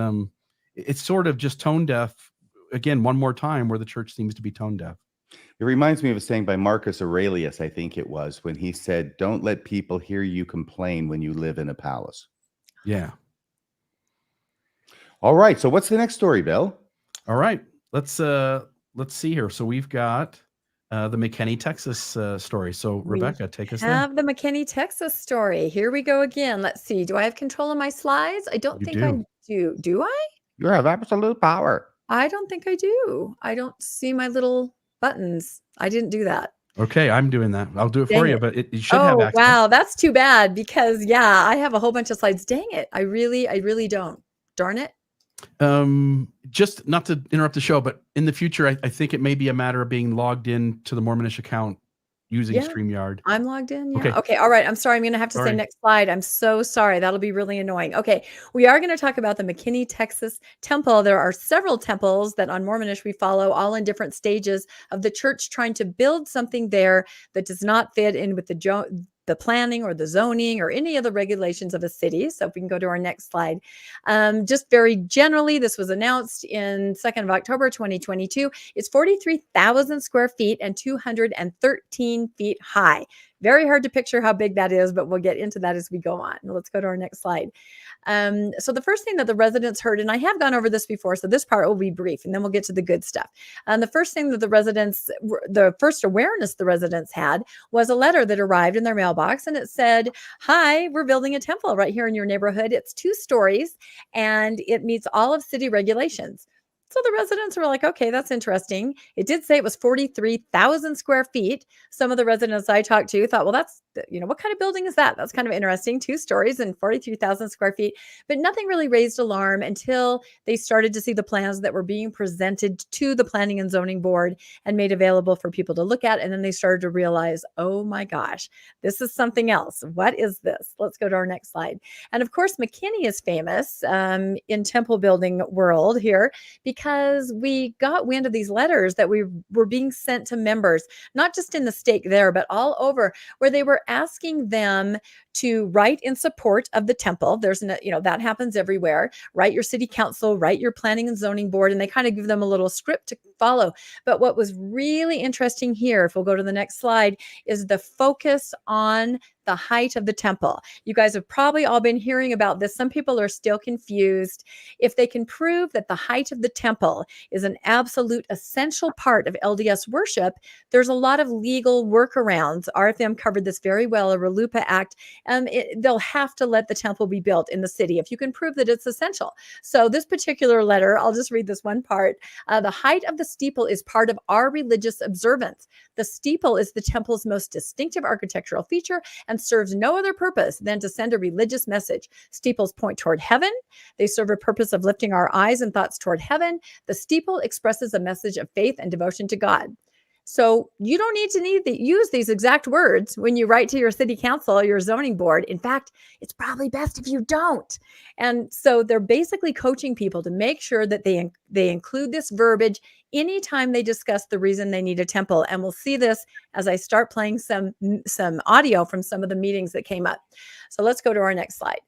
It's sort of just tone deaf. Again, one more time where the church seems to be tone deaf. It reminds me of a saying by Marcus Aurelius, I think it was, when he said, "Don't let people hear you complain when you live in a palace." Yeah. All right. So what's the next story, Bill? All right. Let's see here. So we've got the McKinney, Texas story. So Rebecca, take us there. Have the McKinney, Texas story. Here we go again. Let's see. Do I have control of my slides? I don't You think do. I do. Do I? You have absolute power. I don't think I do. I don't see my little buttons. I didn't do that. Okay, I'm doing that. I'll do it Dang for you, it. but you should have access. Wow. That's too bad because yeah, I have a whole bunch of slides. Dang it. I really don't. Darn it. Just not to interrupt the show, but in the future, I think it may be a matter of being logged in to the Mormonish account using Yeah. StreamYard. I'm logged in. Yeah. Okay. Okay. All right. I'm sorry. I'm going to have to say Sorry. next slide. I'm so sorry. That'll be really annoying. Okay. We are going to talk about the McKinney, Texas temple. There are several temples that on Mormonish we follow, all in different stages of the church trying to build something there that does not fit in with the planning or the zoning or any of the regulations of a city. So if we can go to our next slide. Just very generally, this was announced in 2nd of October, 2022. It's 43,000 square feet and 213 feet high. Very hard to picture how big that is, but we'll get into that as we go on. Let's go to our next slide. So the first thing that the residents heard, and I have gone over this before, so this part will be brief, and then we'll get to the good stuff. The first thing that the first awareness the residents had was a letter that arrived in their mailbox, and it said, "Hi, we're building a temple right here in your neighborhood. It's 2 stories, and it meets all of city regulations." So the residents were like, okay, that's interesting. It did say it was 43,000 square feet. Some of the residents I talked to thought, well, that's, what kind of building is that? That's kind of interesting. 2 stories and 43,000 square feet. But nothing really raised alarm until they started to see the plans that were being presented to the Planning and Zoning Board and made available for people to look at. And then they started to realize, oh my gosh, this is something else. What is this? Let's go to our next slide. And of course, McKinney is famous in temple building world here because we got wind of these letters that we were being sent to members, not just in the stake there, but all over, where they were asking them to write in support of the temple. There's, that happens everywhere. Write your city council, write your planning and zoning board, and they kind of give them a little script to follow. But what was really interesting here, if we'll go to the next slide, is the focus on the height of the temple. You guys have probably all been hearing about this. Some people are still confused. If they can prove that the height of the temple is an absolute essential part of LDS worship, there's a lot of legal workarounds. RFM covered this very well, a RLUIPA Act. They'll have to let the temple be built in the city if you can prove that it's essential. So this particular letter, I'll just read this one part. The height of the steeple is part of our religious observance. The steeple is the temple's most distinctive architectural feature and serves no other purpose than to send a religious message. Steeples point toward heaven. They serve a purpose of lifting our eyes and thoughts toward heaven. The steeple expresses a message of faith and devotion to God. So you don't need to use these exact words when you write to your city council or your zoning board. In fact, it's probably best if you don't. And so they're basically coaching people to make sure that they include this verbiage anytime they discuss the reason they need a temple. And we'll see this as I start playing some audio from some of the meetings that came up. So let's go to our next slide.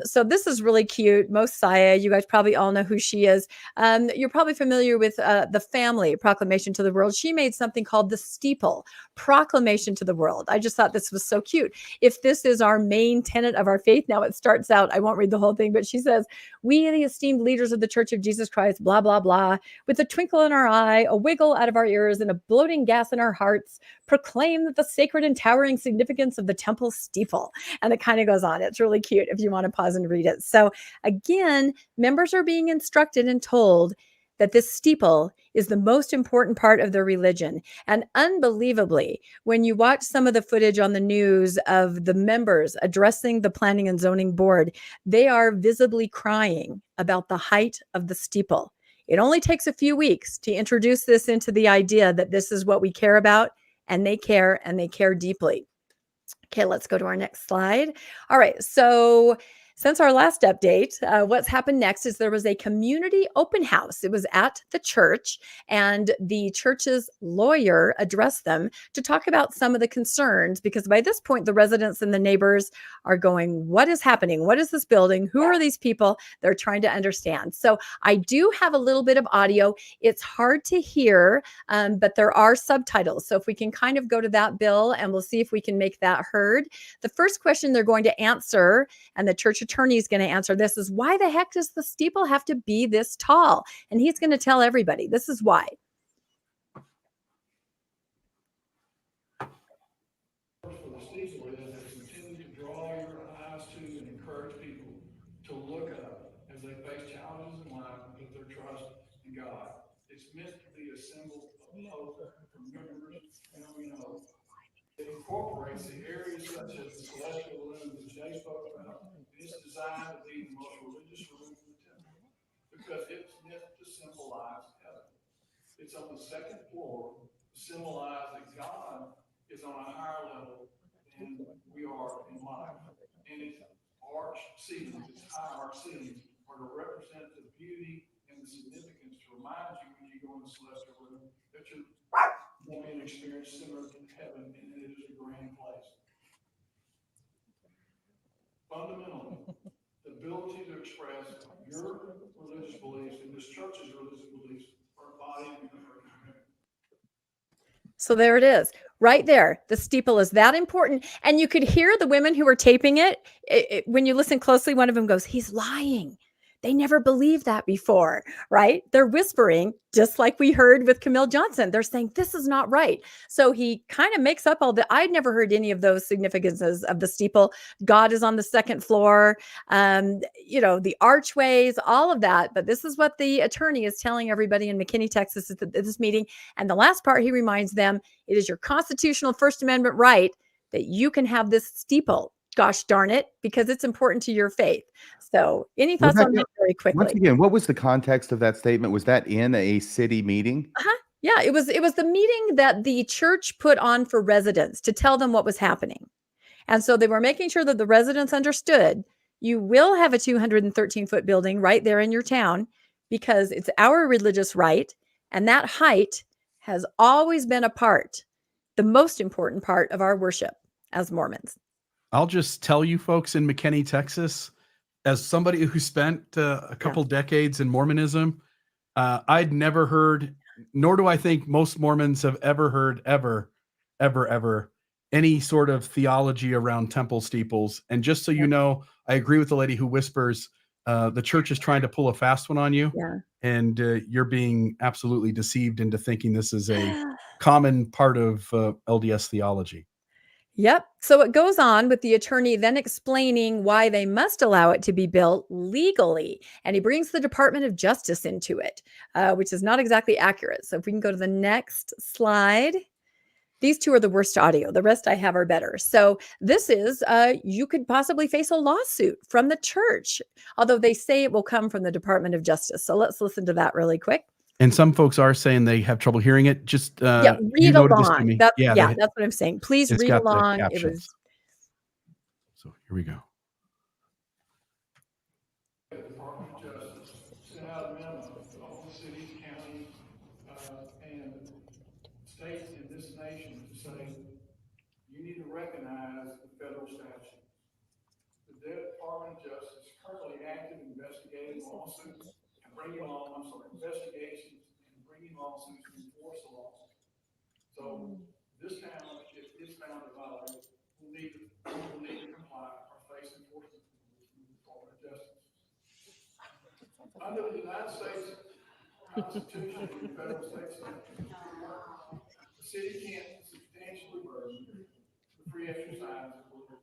So this is really cute. Mosiah, you guys probably all know who she is. You're probably familiar with the family proclamation to the world. She made something called the steeple proclamation to the world. I just thought this was so cute. If this is our main tenet of our faith, now it starts out, I won't read the whole thing, but she says, we, the esteemed leaders of the Church of Jesus Christ, blah, blah, blah, with a twinkle in our eye, a wiggle out of our ears, and a bloating gas in our hearts, proclaim that the sacred and towering significance of the temple steeple. And it kind of goes on. It's really cute if you want to pause and read it. So again, members are being instructed and told that this steeple is the most important part of their religion. And unbelievably, when you watch some of the footage on the news of the members addressing the Planning and Zoning Board, they are visibly crying about the height of the steeple. It only takes a few weeks to introduce this into the idea that this is what we care about, and they care deeply. Okay, let's go to our next slide. All right, so since our last update, what's happened next is there was a community open house. It was at the church, and the church's lawyer addressed them to talk about some of the concerns, because by this point, the residents and the neighbors are going, what is happening? What is this building? Who are these people? They're trying to understand. So I do have a little bit of audio. It's hard to hear, but there are subtitles. So if we can kind of go to that, Bill, and we'll see if we can make that heard. The first question they're going to answer, and the church attorney is going to answer this, is why the heck does the steeple have to be this tall? And he's going to tell everybody this is why. For the steeple is continue to draw your eyes to and encourage people to look up as they face challenges in life and put their trust in God. It's meant to be a symbol of hope for members, and we know it incorporates the areas such as the celestial room that Jay spoke about. It's designed to be the most religious room in the temple because it's meant to symbolize heaven. It's on the second floor to symbolize that God is on a higher level than we are in life. And its arch ceilings, its high arch ceilings, are to represent the beauty and the significance to remind you when you go in the celestial room that you're going to experience similar to heaven, and it is a grand place. Fundamentally, the ability to express your religious beliefs and this church's religious beliefs are embodied in the So there it is, right there. The steeple is that important. And you could hear the women who were taping it. When you listen closely, one of them goes, he's lying. They never believed that before, right? They're whispering, just like we heard with Camille Johnson. They're saying, this is not right. So he kind of makes up all the, I'd never heard any of those significances of the steeple. God is on the second floor, the archways, all of that. But this is what the attorney is telling everybody in McKinney, Texas at this meeting. And the last part, he reminds them, it is your constitutional First Amendment right that you can have this steeple. Gosh darn it, because it's important to your faith. So any thoughts on that very quickly? Once again, what was the context of that statement? Was that in a city meeting? Yeah, it was the meeting that the church put on for residents to tell them what was happening. And so they were making sure that the residents understood you will have a 213-foot building right there in your town because it's our religious right. And that height has always been the most important part of our worship as Mormons. I'll just tell you folks in McKinney, Texas, as somebody who spent a couple decades in Mormonism, I'd never heard, nor do I think most Mormons have ever heard, ever, any sort of theology around temple steeples. And just so you know, I agree with the lady who whispers, the church is trying to pull a fast one on you. Yeah. And you're being absolutely deceived into thinking this is a common part of LDS theology. Yep. So it goes on with the attorney then explaining why they must allow it to be built legally. And he brings the Department of Justice into it, which is not exactly accurate. So if we can go to the next slide. These two are the worst audio. The rest I have are better. So this is, you could possibly face a lawsuit from the church, although they say it will come from the Department of Justice. So let's listen to that really quick. And some folks are saying they have trouble hearing it. Just Yeah, you read noted this to along. me. That's Yeah, that's what I'm saying. Please it's read got the along. It captions. was So here we go. The Department of Justice sent out a memo to all the cities, counties, and states in this nation to say, you need to recognize the federal statute. The Department of Justice is currently active investigating lawsuits and investigations and bringing lawsuits to enforce the law. So this town, if it's found to violate, will need to comply or face enforcement from the Department of Justice. Under the United States Constitution and the federal state statute, the city can't substantially burden the free exercise of religion.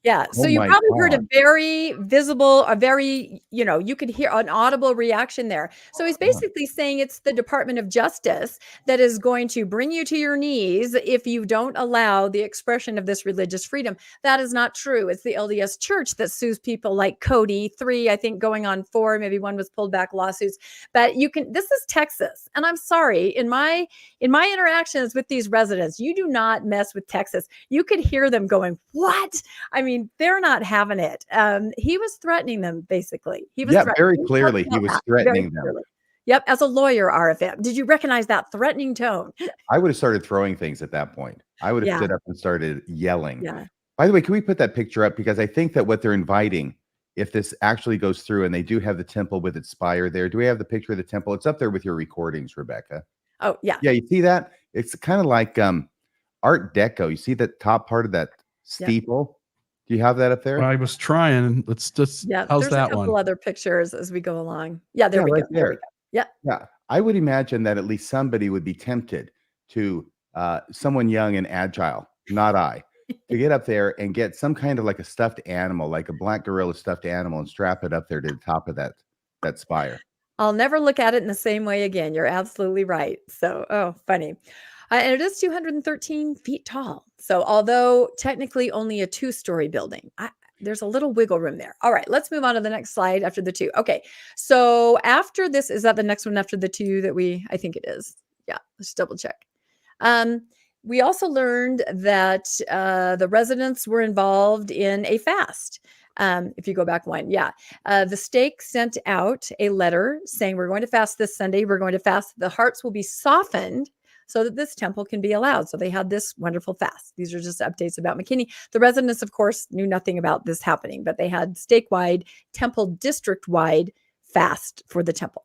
Yeah. So Oh you my probably heard a God. very visible, a very, you could hear an audible reaction there. So he's basically saying it's the Department of Justice that is going to bring you to your knees if you don't allow the expression of this religious freedom. That is not true. It's the LDS Church that sues people like Cody, 3, I think going on 4, maybe 1 was pulled back lawsuits. But this is Texas. And I'm sorry, in my interactions with these residents, you do not mess with Texas. You could hear them going, what? I mean, they're not having it. He was threatening them, basically. He was very clearly he was threatening them. Yep, as a lawyer, RFM. Did you recognize that threatening tone? I would have started throwing things at that point. I would have Yeah. stood up and started yelling. Yeah. By the way, can we put that picture up? Because I think that what they're inviting, if this actually goes through and they do have the temple with its spire there. Do we have the picture of the temple? It's up there with your recordings, Rebecca. Oh, yeah. Yeah, you see that? It's kind of like Art Deco. You see the top part of that steeple? Do you have that up there? I was trying. Let's just, how's There's that a couple one? other pictures as we go along. Yeah, there we right go. There we go. Yeah. Yeah. I would imagine that at least somebody would be tempted to, someone young and agile, not I, to get up there and get some kind of like a stuffed animal, like a black gorilla stuffed animal, and strap it up there to the top of that spire. I'll never look at it in the same way again. You're absolutely right. So, funny. And it is 213 feet tall. So although technically only a 2-story building, there's a little wiggle room there. All right, let's move on to the next slide after the 2. Okay, so after this, is that the next one after the 2 that I think it is. Yeah, let's double check. We also learned that the residents were involved in a fast. If you go back 1, the stake sent out a letter saying, we're going to fast this Sunday. We're going to fast. The hearts will be softened so that this temple can be allowed. So they had this wonderful fast. These are just updates about McKinney. The residents, of course, knew nothing about this happening, but they had stake-wide, temple district-wide fast for the temple.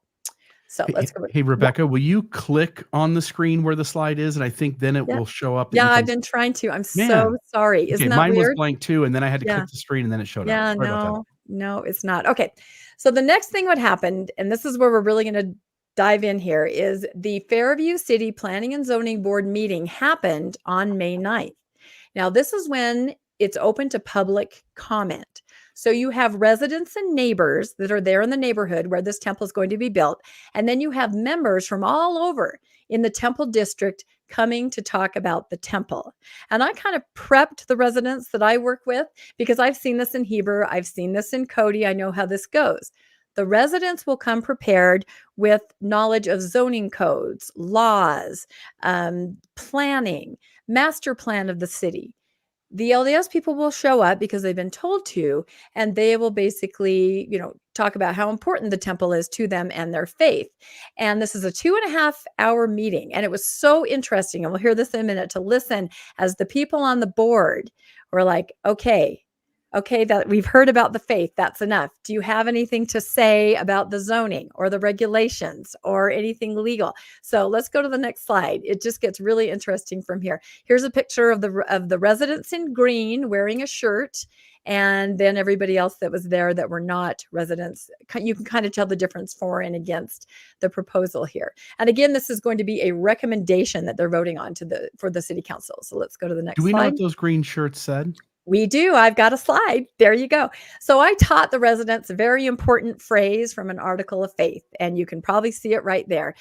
So let's go. Hey, Rebecca, will you click on the screen where the slide is? And I think then it will show up. Yeah, I've been trying to. I'm so sorry. Isn't that mine weird? was blank too, and then I had to click the screen and then it showed up. Sorry no, it's not. Okay. So the next thing what happened, and this is where we're really going to dive in here, is the Fairview City Planning and Zoning Board meeting happened on May 9th. Now, this is when it's open to public comment. So you have residents and neighbors that are there in the neighborhood where this temple is going to be built. And then you have members from all over in the temple district coming to talk about the temple. And I kind of prepped the residents that I work with because I've seen this in Heber. I've seen this in Cody. I know how this goes. The residents will come prepared with knowledge of zoning codes, laws, planning, master plan of the city. The LDS people will show up because they've been told to, and they will basically, talk about how important the temple is to them and their faith. And this is a 2.5-hour meeting. And it was so interesting. And we'll hear this in a minute, to listen as the people on the board were like, okay, Okay, that we've heard about the faith. That's enough. Do you have anything to say about the zoning or the regulations or anything legal? So let's go to the next slide. It just gets really interesting from here. Here's a picture of the residents in green wearing a shirt, and then everybody else that was there that were not residents. You can kind of tell the difference for and against the proposal here. And again, this is going to be a recommendation that they're voting on for the city council. So let's go to the next Do we know slide. what those green shirts said? We do. I've got a slide. There you go. So I taught the residents a very important phrase from an article of faith, and you can probably see it right there.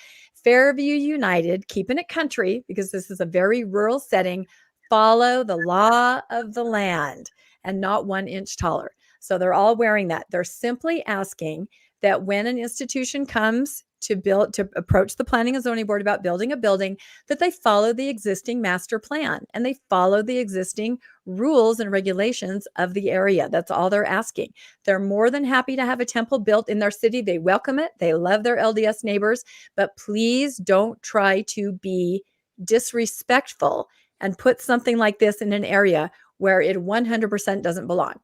Fairview United, keeping it country, because this is a very rural setting, follow the law of the land and not 1 inch taller. So they're all wearing that. They're simply asking that when an institution comes to approach the planning and zoning board about building a building, that they follow the existing master plan and they follow the existing rules and regulations of the area. That's all they're asking. They're more than happy to have a temple built in their city. They welcome it. They love their LDS neighbors, but please don't try to be disrespectful and put something like this in an area where it 100% doesn't belong.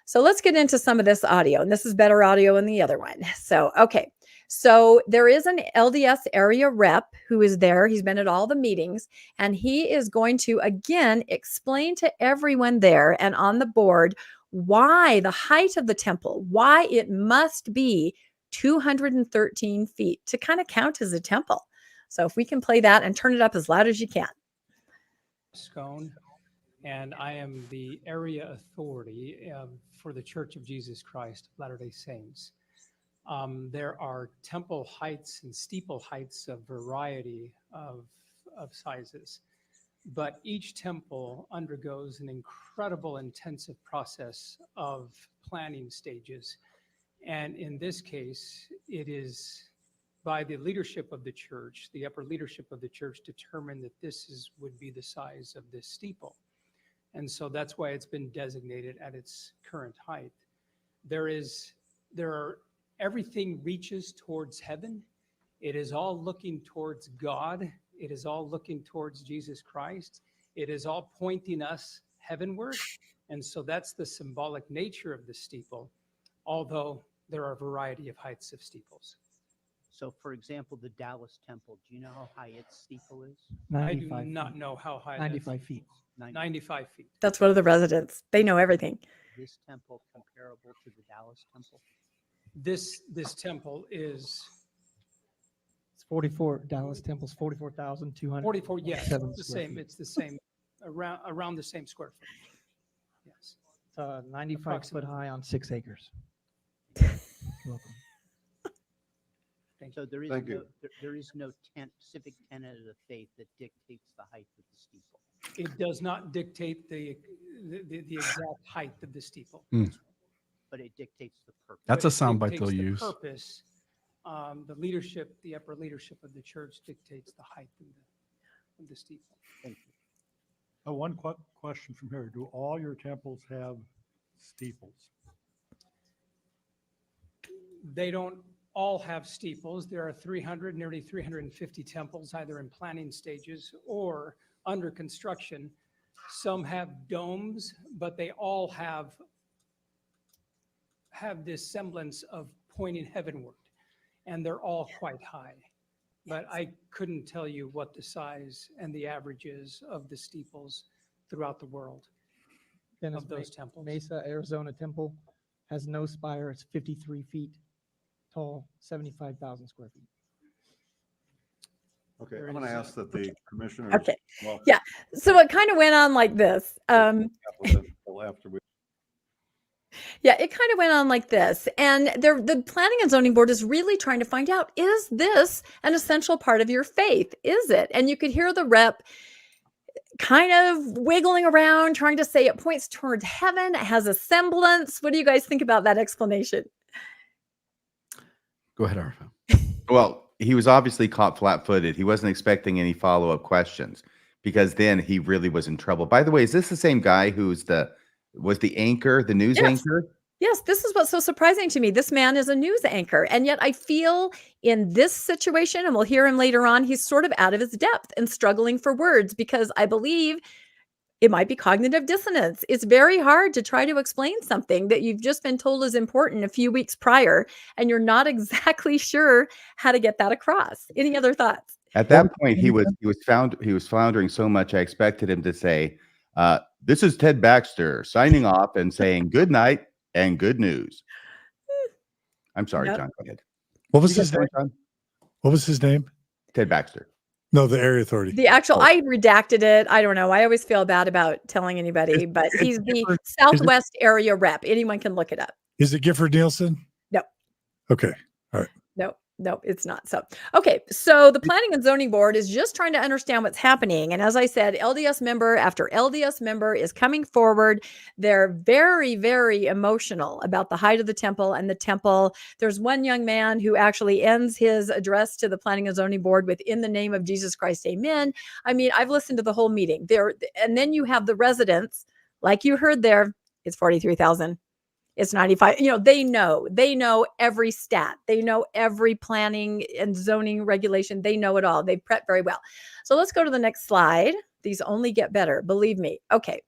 So let's get into some of this audio, and this is better audio than the other one. So, okay. So there is an LDS area rep who is there. He's been at all the meetings, and he is going to, again, explain to everyone there and on the board why the height of the temple, why it must be 213 feet to kind of count as a temple. So if we can play that and turn it up as loud as you can. Scone, and I am the area authority for the Church of Jesus Christ of Latter-day Saints. There are temple heights and steeple heights of variety of sizes, but each temple undergoes an incredible intensive process of planning stages. And in this case, it is by the leadership of the church, the upper leadership of the church determined that this would be the size of this steeple. And so that's why it's been designated at its current height. Everything reaches towards heaven. It is all looking towards God. It is all looking towards Jesus Christ. It is all pointing us heavenward. And so that's the symbolic nature of the steeple, although there are a variety of heights of steeples. So, for example, the Dallas Temple, do you know how high its steeple is? I do not know how high. 95 feet. 95 feet. That's one of the residents. They know everything. This temple comparable to the Dallas Temple? This temple is It's 44. Dallas Temple's 44,200. 44. Yes, Seven it's the square same. feet. It's the same, around the same square foot. Yes. 95 foot high on 6 acres. Welcome. So there is no specific tenet of the faith that dictates the height of the steeple. It does not dictate the exact height of the steeple. But it dictates the purpose. That's a But it soundbite dictates they'll the use. Purpose. The leadership, the upper leadership of the church dictates the height of the steeple. Thank you. One question from here. Do all your temples have steeples? They don't all have steeples. There are nearly 350 temples, either in planning stages or under construction. Some have domes, but they all have this semblance of pointing heavenward, and they're all quite high. But I couldn't tell you what the size and the average is of the steeples throughout the world Dennis, of those temples. Mesa, Arizona Temple has no spire. It's 53 feet tall, 75,000 square feet. Okay, I'm going to ask that the commissioners. Okay. Yeah. So it kind of went on like this. Yeah, it kind of went on like this. And the Planning and Zoning Board is really trying to find out, is this an essential part of your faith? Is it? And you could hear the rep kind of wiggling around, trying to say it points towards heaven. It has a semblance. What do you guys think about that explanation? Go ahead, Arfa. Well, he was obviously caught flat-footed. He wasn't expecting any follow-up questions because then he really was in trouble. By the way, is this the same guy who's was the anchor, the news anchor? Yes, this is what's so surprising to me. This man is a news anchor. And yet I feel in this situation, and we'll hear him later on, he's sort of out of his depth and struggling for words because I believe It might be cognitive dissonance. It's very hard to try to explain something that you've just been told is important a few weeks prior, and you're not exactly sure how to get that across. Any other thoughts? At that point, he was floundering so much. I expected him to say, "This is Ted Baxter signing off and saying good night and good news." I'm sorry, Yep. John. Go ahead. What was You his got name? going, John? What was his name? Ted Baxter. No, the area authority. The actual, I redacted it. I don't know. I always feel bad about telling anybody, but is he's it the Gifford- Southwest area rep. Anyone can look it up. Is it Gifford Nielsen? No. Okay. All right. No, it's not. So, okay. So the Planning and Zoning Board is just trying to understand what's happening. And as I said, LDS member after LDS member is coming forward. They're very, very emotional about the height of the temple and the temple. There's one young man who actually ends his address to the Planning and Zoning Board with, "In the name of Jesus Christ, amen." I mean, I've listened to the whole meeting there. And then you have the residents, like you heard there, it's 43,000. It's 95. They know every stat. They know every planning and zoning regulation. They know it all. They prep very well. So let's go to the next slide. These only get better, believe me. Okay.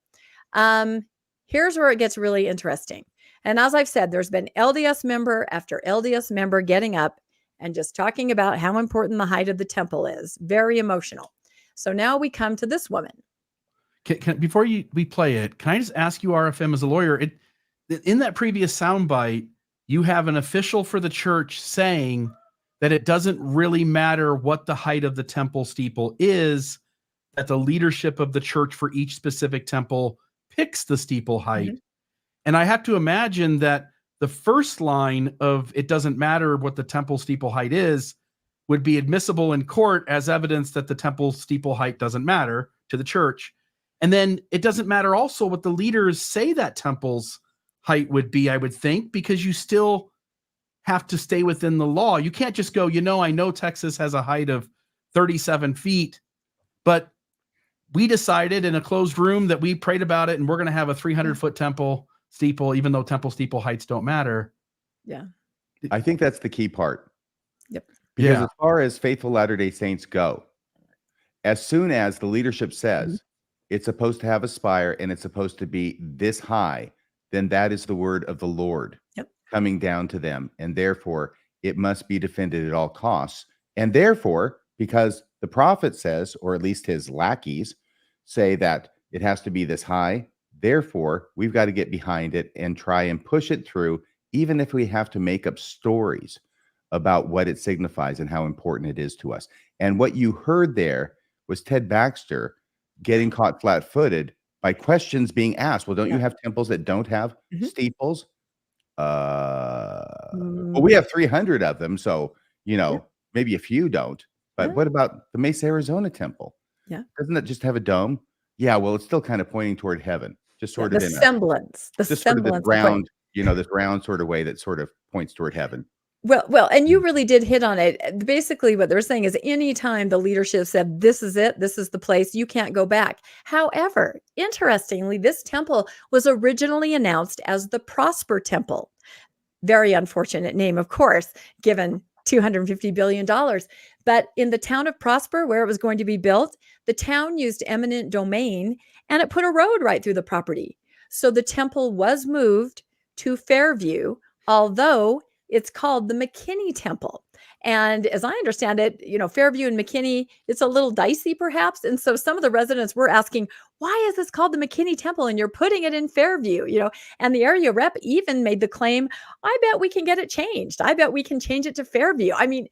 Here's where it gets really interesting. And as I've said, there's been LDS member after LDS member getting up and just talking about how important the height of the temple is. Very emotional. So now we come to this woman. Before we play it, can I just ask you, RFM, as a lawyer, in that previous soundbite, you have an official for the church saying that it doesn't really matter what the height of the temple steeple is, that the leadership of the church for each specific temple picks the steeple height. Mm-hmm. And I have to imagine that the first line of "it doesn't matter what the temple steeple height is" would be admissible in court as evidence that the temple steeple height doesn't matter to the church. And then it doesn't matter also what the leaders say that temple's height would be, I would think, because you still have to stay within the law. You can't just go, I know Texas has a height of 37 feet, but we decided in a closed room that we prayed about it and we're going to have a 300-foot temple steeple, even though temple steeple heights don't matter. Yeah. I think that's the key part. Yep. Because as far as faithful Latter-day Saints go, as soon as the leadership says it's supposed to have a spire and it's supposed to be this high, then that is the word of the Lord coming down to them. And therefore, it must be defended at all costs. And therefore, because the prophet says, or at least his lackeys say that it has to be this high, therefore, we've got to get behind it and try and push it through, even if we have to make up stories about what it signifies and how important it is to us. And what you heard there was Ted Baxter getting caught flat-footed by questions being asked. Well, don't you have temples that don't have steeples? Well, we have 300 of them, so maybe a few don't. But what about the Mesa, Arizona temple? Yeah, doesn't it just have a dome? Yeah, well, it's still kind of pointing toward heaven, just sort of the in semblance, just sort of this round, this round sort of way that sort of points toward heaven. Well, and you really did hit on it. Basically, what they're saying is anytime the leadership said, "This is it, this is the place," you can't go back. However, interestingly, this temple was originally announced as the Prosper Temple. Very unfortunate name, of course, given $250 billion. But in the town of Prosper, where it was going to be built, the town used eminent domain and it put a road right through the property. So the temple was moved to Fairview, although it's called the McKinney Temple. And as I understand it, Fairview and McKinney, it's a little dicey perhaps. And so some of the residents were asking, why is this called the McKinney Temple and you're putting it in Fairview? And the area rep even made the claim, I bet we can get it changed. I bet we can change it to Fairview. I mean,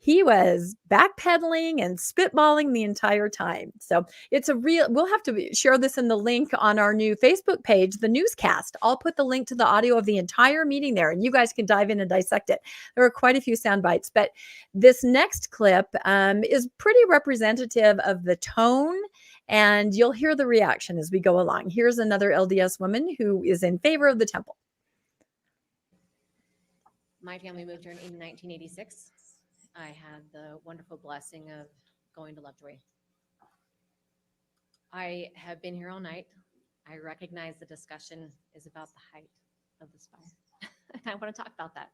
he was backpedaling and spitballing the entire time. So we'll have to share this in the link on our new Facebook page, the Newscast. I'll put the link to the audio of the entire meeting there and you guys can dive in and dissect it. There are quite a few sound bites, but this next clip is pretty representative of the tone and you'll hear the reaction as we go along. Here's another LDS woman who is in favor of the temple. My family moved here in 1986. I had the wonderful blessing of going to Lovejoy. I have been here all night. I recognize the discussion is about the height of the spire. And I want to talk about that.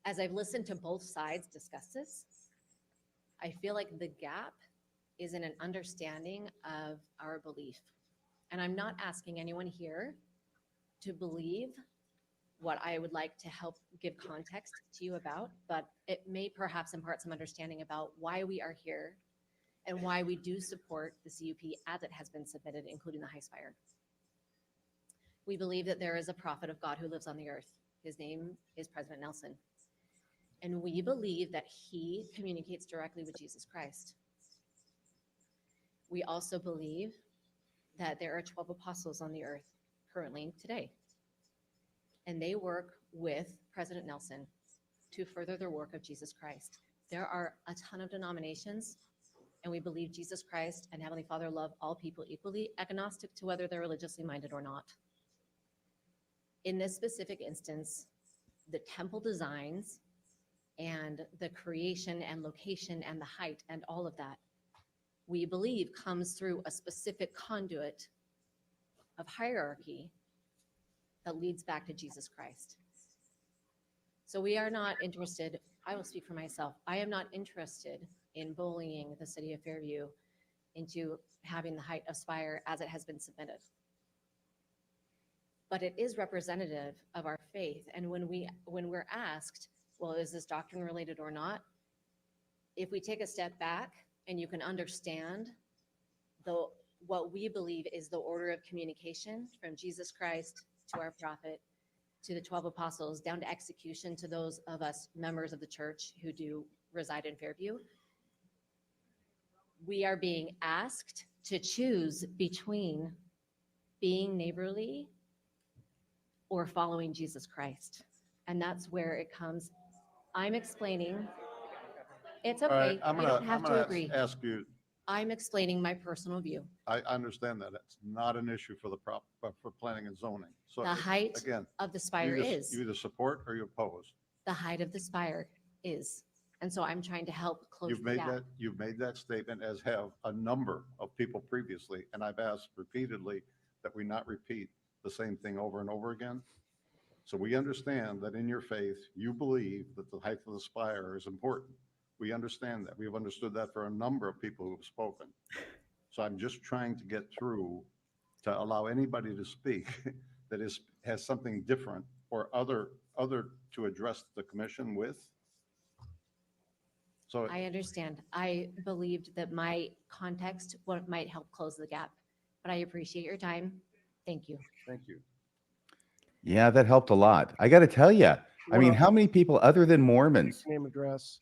As I've listened to both sides discuss this, I feel like the gap is in an understanding of our belief. And I'm not asking anyone here to believe what I would like to help give context to you about, but it may perhaps impart some understanding about why we are here and why we do support the CUP as it has been submitted, including the High Spire. We believe that there is a prophet of God who lives on the earth. His name is President Nelson. And we believe that he communicates directly with Jesus Christ. We also believe that there are 12 apostles on the earth currently today. And they work with President Nelson to further their work of Jesus Christ. There are a ton of denominations, and we believe Jesus Christ and Heavenly Father love all people equally, agnostic to whether they're religiously minded or not. In this specific instance, the temple designs and the creation and location and the height and all of that, we believe comes through a specific conduit of hierarchy that leads back to Jesus Christ. So we are not interested, I will speak for myself, I am not interested in bullying the city of Fairview into having the height of spire as it has been submitted. But it is representative of our faith. And when we're asked, well, is this doctrine related or not? If we take a step back and you can understand what we believe is the order of communication from Jesus Christ to our prophet, to the 12 apostles, down to execution to those of us members of the church who do reside in Fairview, we are being asked to choose between being neighborly or following Jesus Christ. And that's where it comes. I'm explaining. It's okay. All right, You don't have to agree. Ask you, I'm explaining my personal view. I understand that it's not an issue for for planning and zoning. So The height again, of the spire is. you either support or you oppose. The height of the spire is. And so I'm trying to help close the gap. You've made that statement, as have a number of people previously, and I've asked repeatedly that we not repeat the same thing over and over again. So we understand that in your faith, you believe that the height of the spire is important. We understand that. We've understood that for a number of people who have spoken. So I'm just trying to get through to allow anybody to speak that has something different or other to address the commission with. So I understand. I believed that my context might help close the gap, but I appreciate your time. Thank you. thank you. Yeah, that helped a lot. I got to tell you, I mean, how many people other than Mormons Name, address.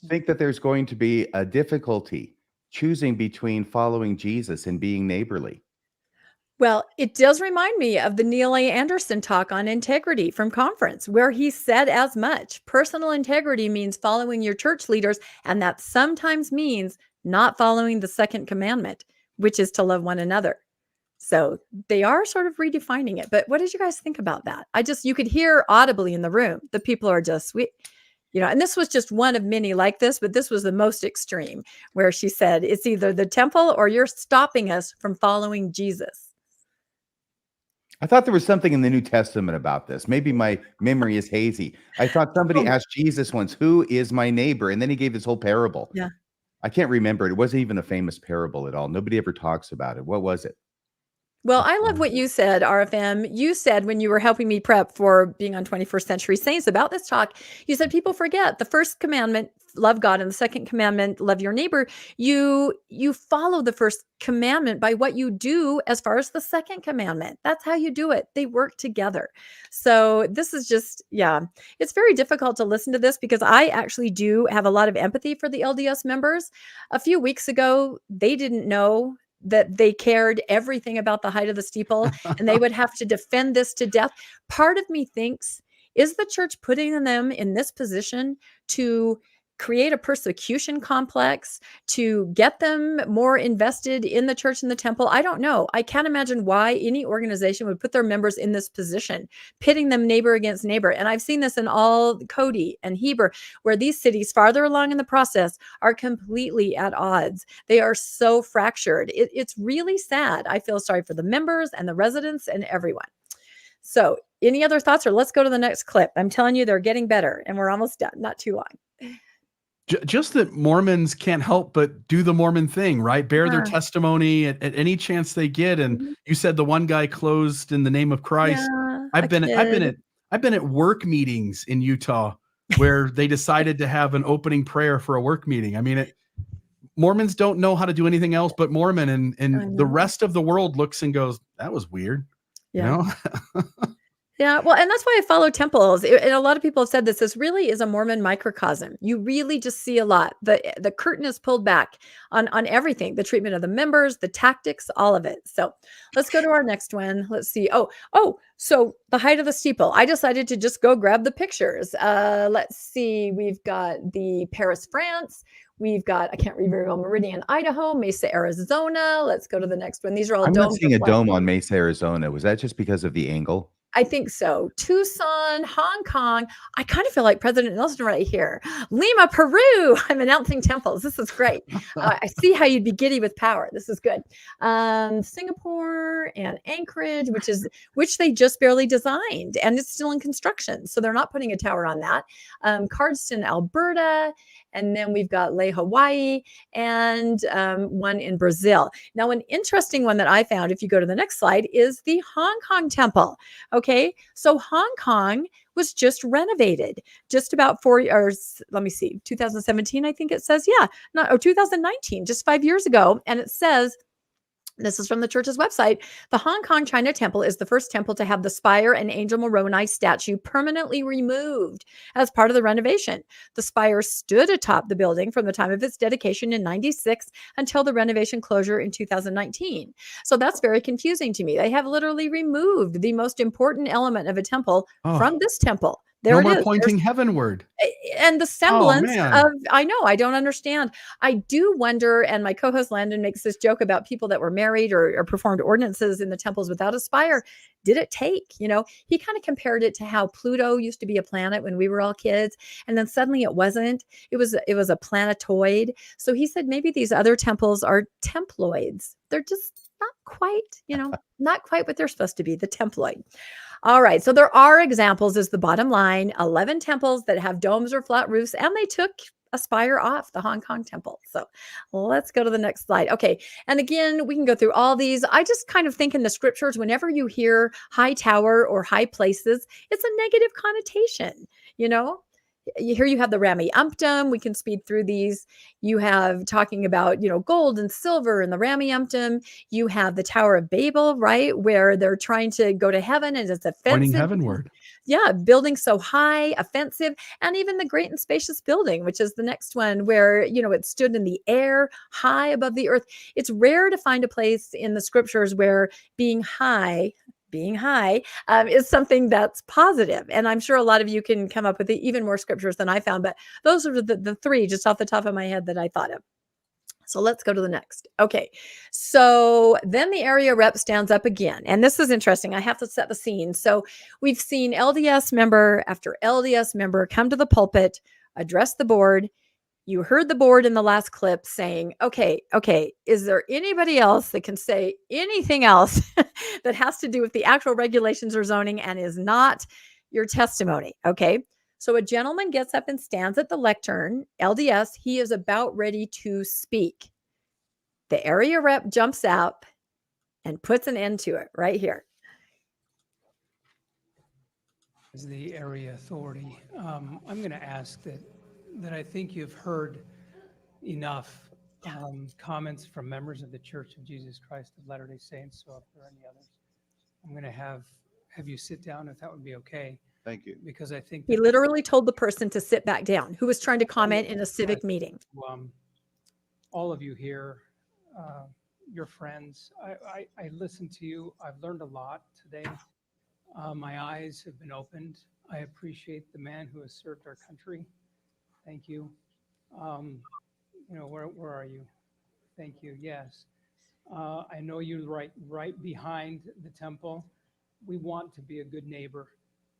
think that there's going to be a difficulty choosing between following Jesus and being neighborly? Well, it does remind me of the Neil A. Anderson talk on integrity from conference, where he said as much. Personal integrity means following your church leaders, and that sometimes means not following the second commandment, which is to love one another. So they are sort of redefining it. But what did you guys think about that? You could hear audibly in the room, the people are just sweet. And this was just one of many like this, but this was the most extreme, where she said, it's either the temple or you're stopping us from following Jesus. I thought there was something in the New Testament about this. Maybe my memory is hazy. I thought somebody asked Jesus once, who is my neighbor? And then he gave this whole parable. Yeah. I can't remember it. It wasn't even a famous parable at all. Nobody ever talks about it. What was it? Well, I love what you said, RFM. You said when you were helping me prep for being on 21st Century Saints about this talk, you said people forget the first commandment, love God, and the second commandment, love your neighbor. You follow the first commandment by what you do as far as the second commandment. That's how you do it. They work together. So this is just, it's very difficult to listen to this because I actually do have a lot of empathy for the LDS members. A few weeks ago, they didn't know that they cared everything about the height of the steeple and they would have to defend this to death. Part of me thinks, is the church putting them in this position to create a persecution complex, to get them more invested in the church and the temple? I don't know. I can't imagine why any organization would put their members in this position, pitting them neighbor against neighbor. And I've seen this in all Cody and Heber, where these cities farther along in the process are completely at odds. They are so fractured. It's really sad. I feel sorry for the members and the residents and everyone. So any other thoughts, or let's go to the next clip. I'm telling you, they're getting better and we're almost done. Not too long. Just that Mormons can't help but do the Mormon thing, right? Bear their Yeah. testimony at any chance they get. And Mhm. you said the one guy closed in the name of Christ. Yeah, a I've been kid. at work meetings in Utah where they decided to have an opening prayer for a work meeting. I mean, Mormons don't know how to do anything else but Mormon, I and the know. rest of the world looks and goes, "That was weird," you Yeah. know? Yeah, well, and that's why I follow temples. And a lot of people have said this. This really is a Mormon microcosm. You really just see a lot. The curtain is pulled back on everything, the treatment of the members, the tactics, all of it. So let's go to our next one. Let's see. So the height of the steeple. I decided to just go grab the pictures. Let's see. We've got the Paris, France. We've got, I can't read very well, Meridian, Idaho, Mesa, Arizona. Let's go to the next one. These are all I'm not domes. seeing a dome on Mesa, Arizona. Was that just because of the angle? I think so. Tucson, Hong Kong. I kind of feel like President Nelson right here. Lima, Peru. I'm announcing temples. This is great. I see how you'd be giddy with power. This is good. Singapore and Anchorage, which they just barely designed, and it's still in construction, so they're not putting a tower on that. Cardston, Alberta, and then we've got Leh, Hawaii, and one in Brazil. Now, an interesting one that I found, if you go to the next slide, is the Hong Kong temple. Okay, so Hong Kong was just renovated just about 2017, I think it says. Yeah, 2019, just 5 years ago. And it says, this is from the church's website. The Hong Kong China Temple is the first temple to have the spire and Angel Moroni statue permanently removed as part of the renovation. The spire stood atop the building from the time of its dedication in 96 until the renovation closure in 2019. So that's very confusing to me. They have literally removed the most important element of a temple from this temple. There No it more is. pointing heavenward. And the semblance man. of, I know, I don't understand. I do wonder, and my co-host Landon makes this joke about people that were married or performed ordinances in the temples without a spire. Did it take? You know, he kind of compared it to how Pluto used to be a planet when we were all kids, and then suddenly it wasn't. It was a planetoid. So he said maybe these other temples are temploids. They're just not quite, not quite what they're supposed to be, the temploid. All right. So there are examples, is the bottom line, 11 temples that have domes or flat roofs, and they took a spire off, the Hong Kong temple. So let's go to the next slide. Okay. And again, we can go through all these. I just kind of think in the scriptures, whenever you hear high tower or high places, it's a negative connotation, Here you have the Rameumptom. We can speed through these. You have talking about, gold and silver and the Rameumptom. You have the Tower of Babel, right? Where they're trying to go to heaven and it's offensive. Pointing heavenward. Yeah, building so high, offensive, and even the great and spacious building, which is the next one where, it stood in the air, high above the earth. It's rare to find a place in the scriptures where being high is something that's positive. And I'm sure a lot of you can come up with even more scriptures than I found, but those are the three just off the top of my head that I thought of. So let's go to the next. Okay. So then the area rep stands up again. And this is interesting. I have to set the scene. So we've seen LDS member after LDS member come to the pulpit, address the board. You heard the board in the last clip saying, okay, is there anybody else that can say anything else that has to do with the actual regulations or zoning and is not your testimony? Okay. So a gentleman gets up and stands at the lectern, LDS. He is about ready to speak. The area rep jumps up and puts an end to it right here. As the area authority, I'm going to ask that I think you've heard enough comments from members of the Church of Jesus Christ of Latter-day Saints. So if there are any others, I'm going to have you sit down, if that would be okay. Thank you. Because I think he literally told the person to sit back down who was trying to comment in a civic meeting. All of you here, your friends, I listened to you. I've learned a lot today. My eyes have been opened. I appreciate the man who has served our country. Thank you. Where are you? Thank you. Yes. I know you're right behind the temple. We want to be a good neighbor.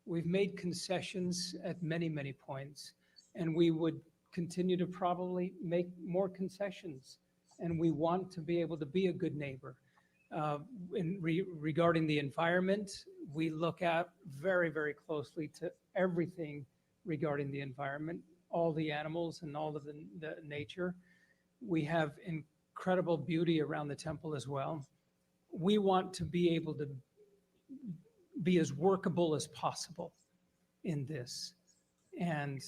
We've made concessions at many, many points, and we would continue to probably make more concessions. And we want to be able to be a good neighbor. Regarding the environment, we look at very, very closely to everything regarding the environment. all the animals and all of the nature. We have incredible beauty around the temple as well. We want to be able to be as workable as possible in this. And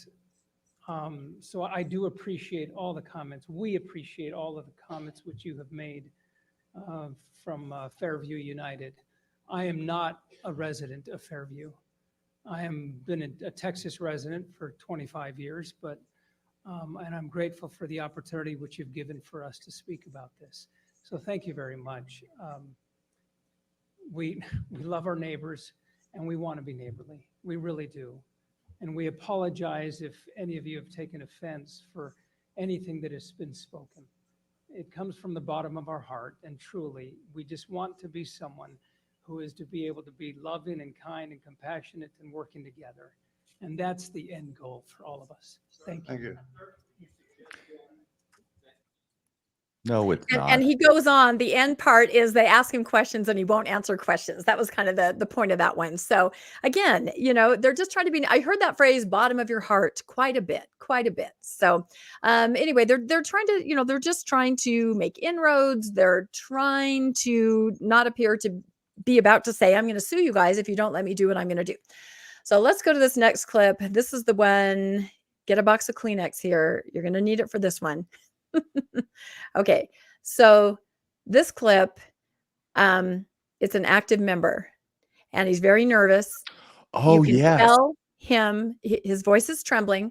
so I do appreciate all the comments. We appreciate all of the comments which you have made from Fairview United. I am not a resident of Fairview. I have been a Texas resident for 25 years, but and I'm grateful for the opportunity which you've given for us to speak about this. So thank you very much. We love our neighbors and we want to be neighborly. We really do. And we apologize if any of you have taken offense for anything that has been spoken. It comes from the bottom of our heart, and truly, we just want to be someone who is to be able to be loving and kind and compassionate and working together. And that's the end goal for all of us. Thank you. Thank you. No, it's not. And he goes on. The end part is they ask him questions and he won't answer questions. That was kind of the point of that one. So again, they're just trying to be, I heard that phrase, bottom of your heart, quite a bit. So anyway, they're trying to, they're just trying to make inroads. They're trying to not appear to be about to say, I'm going to sue you guys if you don't let me do what I'm going to do. So let's go to this next clip. This is the one. Get a box of Kleenex here. You're going to need it for this one. Okay, so this clip, it's an active member and he's very nervous. Oh, you can yes. tell him, his voice is trembling.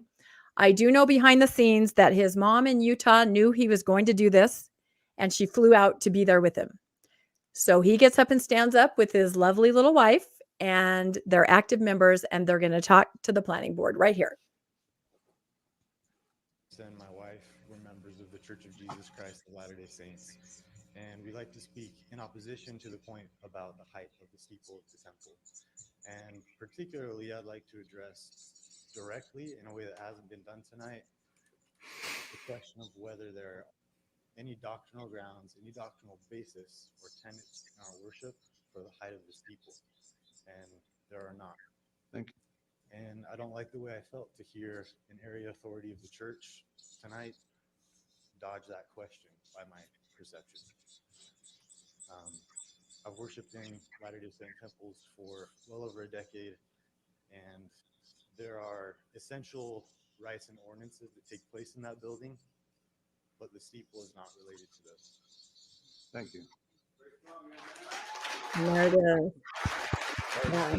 I do know behind the scenes that his mom in Utah knew he was going to do this and she flew out to be there with him. So he gets up and stands up with his lovely little wife and they're active members and they're going to talk to the planning board right here. And my wife were members of the Church of Jesus Christ of Latter-day Saints, and we like to speak in opposition to the point about the height of the steeple of the temple. And particularly, I'd like to address directly, in a way that hasn't been done tonight, the question of whether there are any doctrinal grounds, any doctrinal basis or tenets in our worship for the height of the steeple, and there are not. Thank you. And I don't like the way I felt to hear an area authority of the church tonight dodge that question by my perception. I've worshiped in Latter-day Saint temples for well over a decade, and there are essential rites and ordinances that take place in that building, but the steeple is not related to those. Thank you. There it is. Yeah.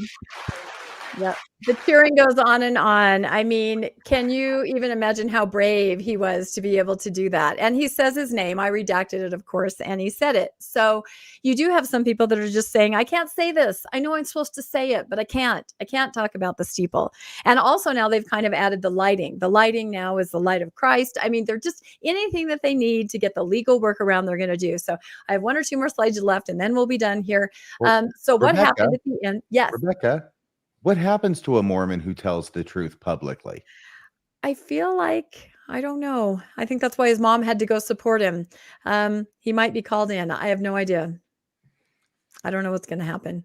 Yep. The cheering goes on and on. I mean, can you even imagine how brave he was to be able to do that? And he says his name. I redacted it, of course, and he said it. So you do have some people that are just saying, I can't say this. I know I'm supposed to say it, but I can't. I can't talk about the steeple. And also now they've kind of added the lighting. The lighting now is the light of Christ. I mean, they're just anything that they need to get the legal workaround they're going to do. So I have one or two more slides left, and then we'll be done here. So what happened at the end? Yes. Rebecca, what happens to a Mormon who tells the truth publicly? I feel like, I don't know. I think that's why his mom had to go support him. He might be called in. I have no idea. I don't know what's going to happen.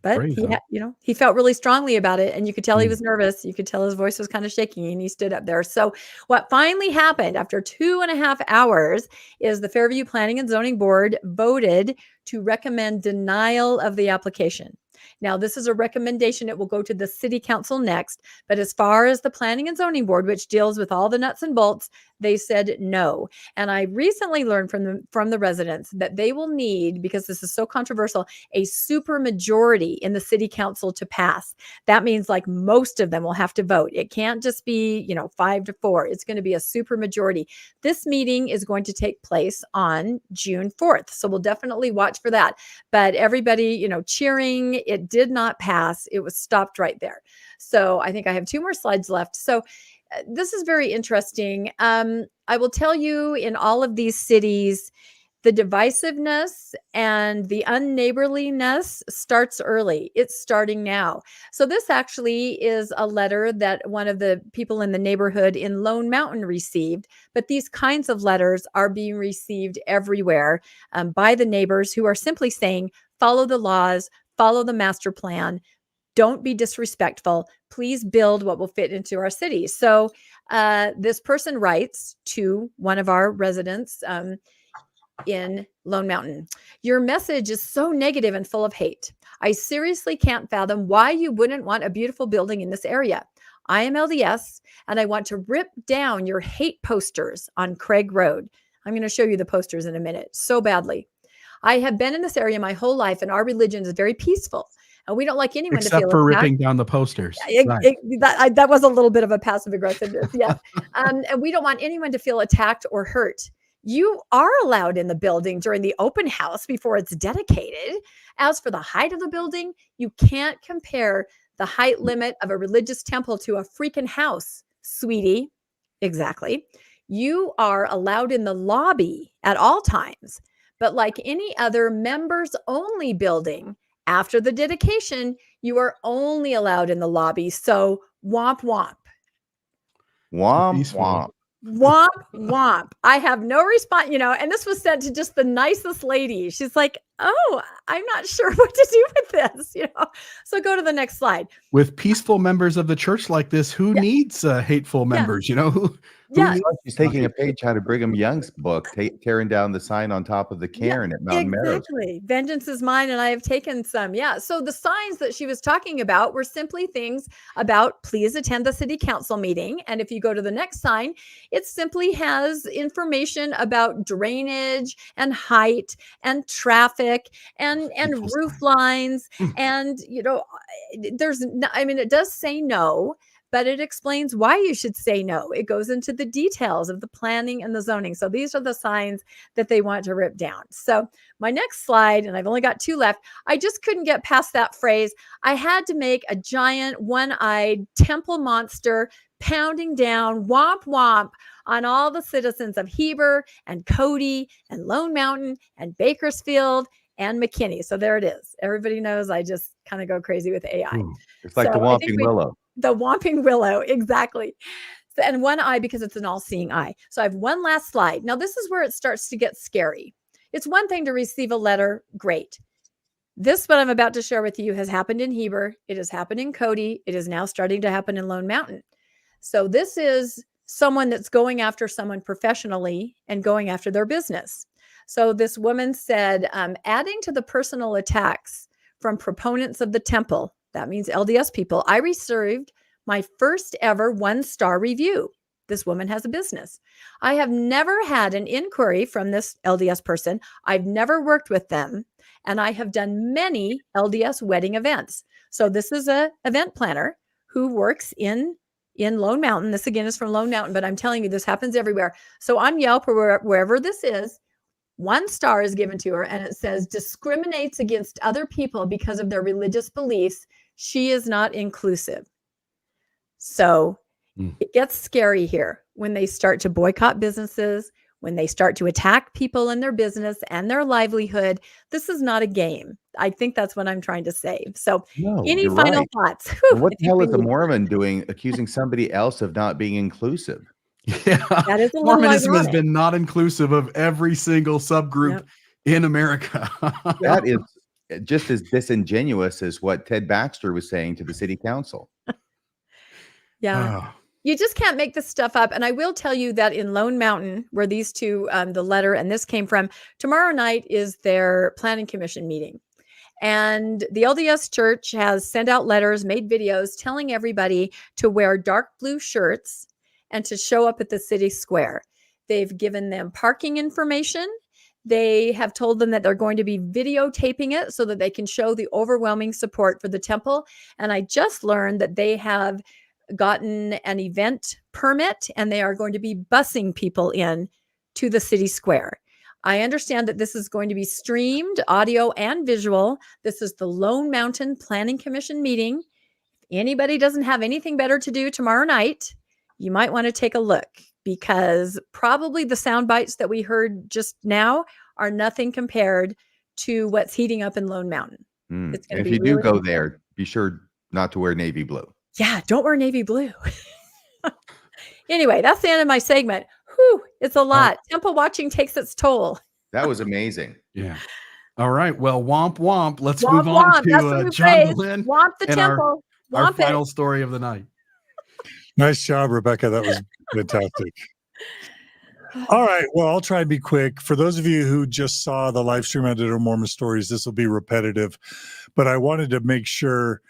But he felt really strongly about it, and you could tell he was nervous. You could tell his voice was kind of shaking, and he stood up there. So what finally happened after 2.5 hours is the Fairview Planning and Zoning Board voted to recommend denial of the application. Now, this is a recommendation. It will go to the city council next. But as far as the Planning and Zoning Board, which deals with all the nuts and bolts, they said no. And I recently learned from the residents that they will need, because this is so controversial, a super majority in the city council to pass. That means like most of them will have to vote. It can't just be, 5-4. It's going to be a super majority. This meeting is going to take place on June 4th. So we'll definitely watch for that. But everybody, cheering. It did not pass. It was stopped right there. So I think I have 2 more slides left. So this is very interesting. I will tell you, in all of these cities, the divisiveness and the unneighborliness starts early. It's starting now. So this actually is a letter that one of the people in the neighborhood in Lone Mountain received. But these kinds of letters are being received everywhere by the neighbors who are simply saying, follow the laws, follow the master plan. Don't be disrespectful. Please build what will fit into our city. So this person writes to one of our residents in Lone Mountain. Your message is so negative and full of hate. I seriously can't fathom why you wouldn't want a beautiful building in this area. I am LDS and I want to rip down your hate posters on Craig Road. I'm going to show you the posters in a minute so badly. I have been in this area my whole life and our religion is very peaceful and we don't like anyone to feel Except for attacked. ripping down the posters. That was a little bit of a passive aggressiveness. Yes. And we don't want anyone to feel attacked or hurt. You are allowed in the building during the open house before it's dedicated. As for the height of the building, you can't compare the height limit of a religious temple to a freaking house, sweetie. Exactly. You are allowed in the lobby at all times, but like any other members only building, after the dedication, you are only allowed in the lobby. So womp womp. Womp womp. Womp womp. I have no response, and this was sent to just the nicest lady. She's like, oh, I'm not sure what to do with this, So go to the next slide. With peaceful members of the church like this, who needs hateful members, She's taking a page out of Brigham Young's book, tearing down the sign on top of the cairn at Mountain Meadows. Exactly. Vengeance is mine, and I have taken some. Yeah. So the signs that she was talking about were simply things about please attend the city council meeting. And if you go to the next sign, it simply has information about drainage and height and traffic and roof lines. And, it does say no, but it explains why you should say no. It goes into the details of the planning and the zoning. So these are the signs that they want to rip down. So my next slide, and I've only got 2 left, I just couldn't get past that phrase. I had to make a giant one-eyed temple monster pounding down, womp womp, on all the citizens of Heber and Cody and Lone Mountain and Bakersfield and McKinney. So there it is. Everybody knows I just kind of go crazy with AI. It's like the Whomping Willow. The Whomping Willow, exactly. And one eye because it's an all-seeing eye. So I have one last slide. Now this is where it starts to get scary. It's one thing to receive a letter. Great. This, what I'm about to share with you, has happened in Heber. It has happened in Cody. It is now starting to happen in Lone Mountain. So this is someone that's going after someone professionally and going after their business. So this woman said, adding to the personal attacks from proponents of the temple, that means LDS people, I received my first ever 1-star review. This woman has a business. I have never had an inquiry from this LDS person. I've never worked with them. And I have done many LDS wedding events. So this is an event planner who works in Lone Mountain. This again is from Lone Mountain, but I'm telling you, this happens everywhere. So on Yelp or wherever this is, 1 star is given to her and it says discriminates against other people because of their religious beliefs. She is not inclusive. So it gets scary here when they start to boycott businesses, when they start to attack people in their business and their livelihood. This is not a game. I think that's what I'm trying to say. So any final thoughts? What the hell is a Mormon doing accusing somebody else of not being inclusive? Yeah, that is a Mormonism has been not inclusive of every single subgroup in America. That is just as disingenuous as what Ted Baxter was saying to the city council. You just can't make this stuff up. And I will tell you that in Lone Mountain, where these two, the letter and this came from, tomorrow night is their planning commission meeting. And the LDS Church has sent out letters, made videos telling everybody to wear dark blue shirts and to show up at the city square. They've given them parking information. They have told them that they're going to be videotaping it so that they can show the overwhelming support for the temple. And I just learned that they have gotten an event permit and they are going to be busing people in to the city square. I understand that this is going to be streamed, audio and visual. This is the Lone Mountain Planning Commission meeting. If anybody doesn't have anything better to do tomorrow night, you might want to take a look, because probably the sound bites that we heard just now are nothing compared to what's heating up in Lone Mountain. It's gonna be if you do go there, be sure not to wear navy blue. Yeah, don't wear navy blue. Anyway, that's the end of my segment. Whew, it's a lot. Temple watching takes its toll. That was amazing. Yeah. All right. Well, womp womp. Let's Womp move on womp. That's the to new John phrase. Boleyn Womp the and temple. our Womp final it. story of the night. Nice job, Rebecca. That was fantastic. All right. Well, I'll try and be quick. For those of you who just saw the live stream I did on Mormon Stories, this will be repetitive, but I wanted to make sure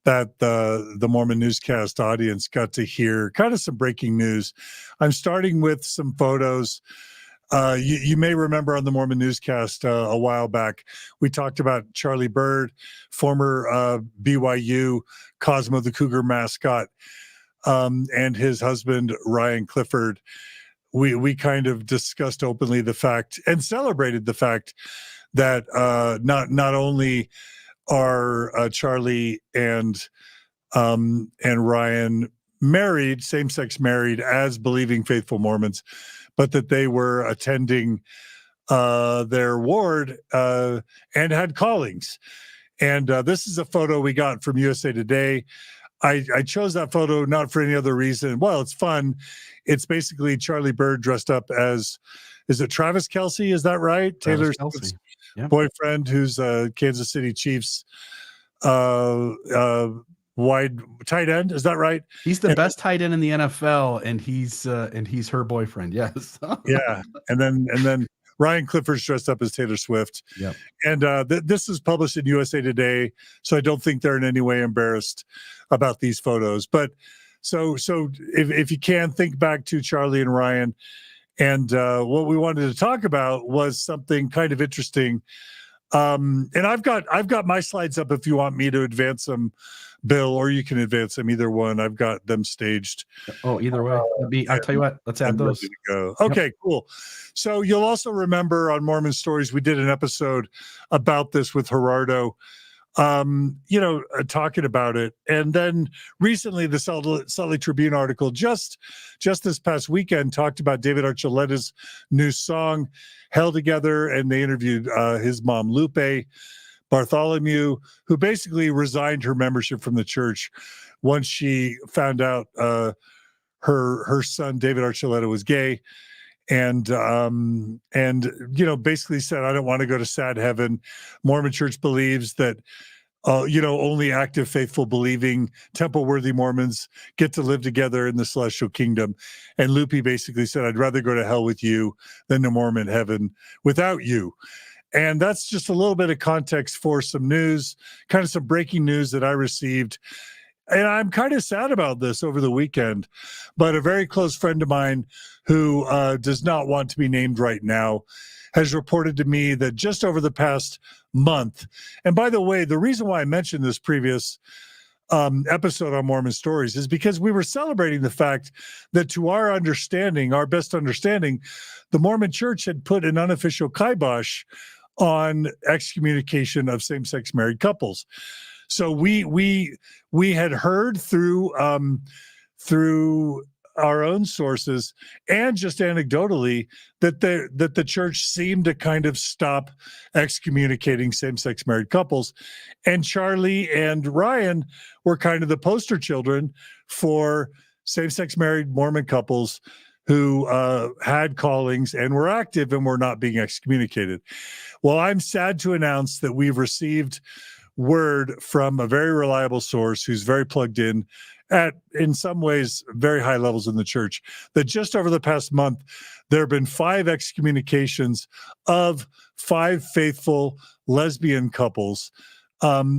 that the Mormon Newscast audience got to hear kind of some breaking news. I'm starting with some photos. You may remember on the Mormon Newscast a while back, we talked about Charlie Bird, former BYU Cosmo the Cougar mascot, and his husband, Ryan Clifford. We kind of discussed openly the fact and celebrated the fact that not only are Charlie and Ryan married, same-sex married as believing faithful Mormons, but that they were attending their ward and had callings. And this is a photo we got from USA Today. I chose that photo not for any other reason. Well, it's fun. It's basically Charlie Bird dressed up as, is it Travis Kelce? Is that right? Taylor Swift's boyfriend, who's Kansas City Chiefs wide tight end. Is that right? He's the best tight end in the NFL, and he's her boyfriend. Yes. Yeah. And then Ryan Clifford's dressed up as Taylor Swift. Yeah. And this is published in USA Today, so I don't think they're in any way embarrassed about these photos. But so if you can think back to Charlie and Ryan, and what we wanted to talk about was something kind of interesting. And I've got my slides up if you want me to advance them, Bill, or you can advance them, either one. I've got them staged. Oh, either way. I'll tell you what, let's add those. Ready to go. Okay, cool. So you'll also remember on Mormon Stories, we did an episode about this with Gerardo, talking about it. And then recently the Salt Lake Tribune article just this past weekend talked about David Archuleta's new song, Held Together, and they interviewed his mom, Lupe Bartholomew, who basically resigned her membership from the church once she found out her son, David Archuleta, was gay. And basically said, I don't want to go to sad heaven. Mormon Church believes that, only active, faithful, believing, temple-worthy Mormons get to live together in the celestial kingdom. And Lupe basically said, I'd rather go to hell with you than to Mormon heaven without you. And that's just a little bit of context for some news, kind of some breaking news that I received. And I'm kind of sad about this over the weekend, but a very close friend of mine who does not want to be named right now has reported to me that just over the past month, and by the way, the reason why I mentioned this previous episode on Mormon Stories is because we were celebrating the fact that, to our understanding, our best understanding, the Mormon Church had put an unofficial kibosh on excommunication of same-sex married couples. So we had heard through our own sources and just anecdotally that the church seemed to kind of stop excommunicating same-sex married couples, and Charlie and Ryan were kind of the poster children for same-sex married Mormon couples who had callings and were active and were not being excommunicated. Well, I'm sad to announce that we've received word from a very reliable source who's very plugged in at, in some ways, very high levels in the church, that just over the past month, there have been 5 excommunications of 5 faithful lesbian couples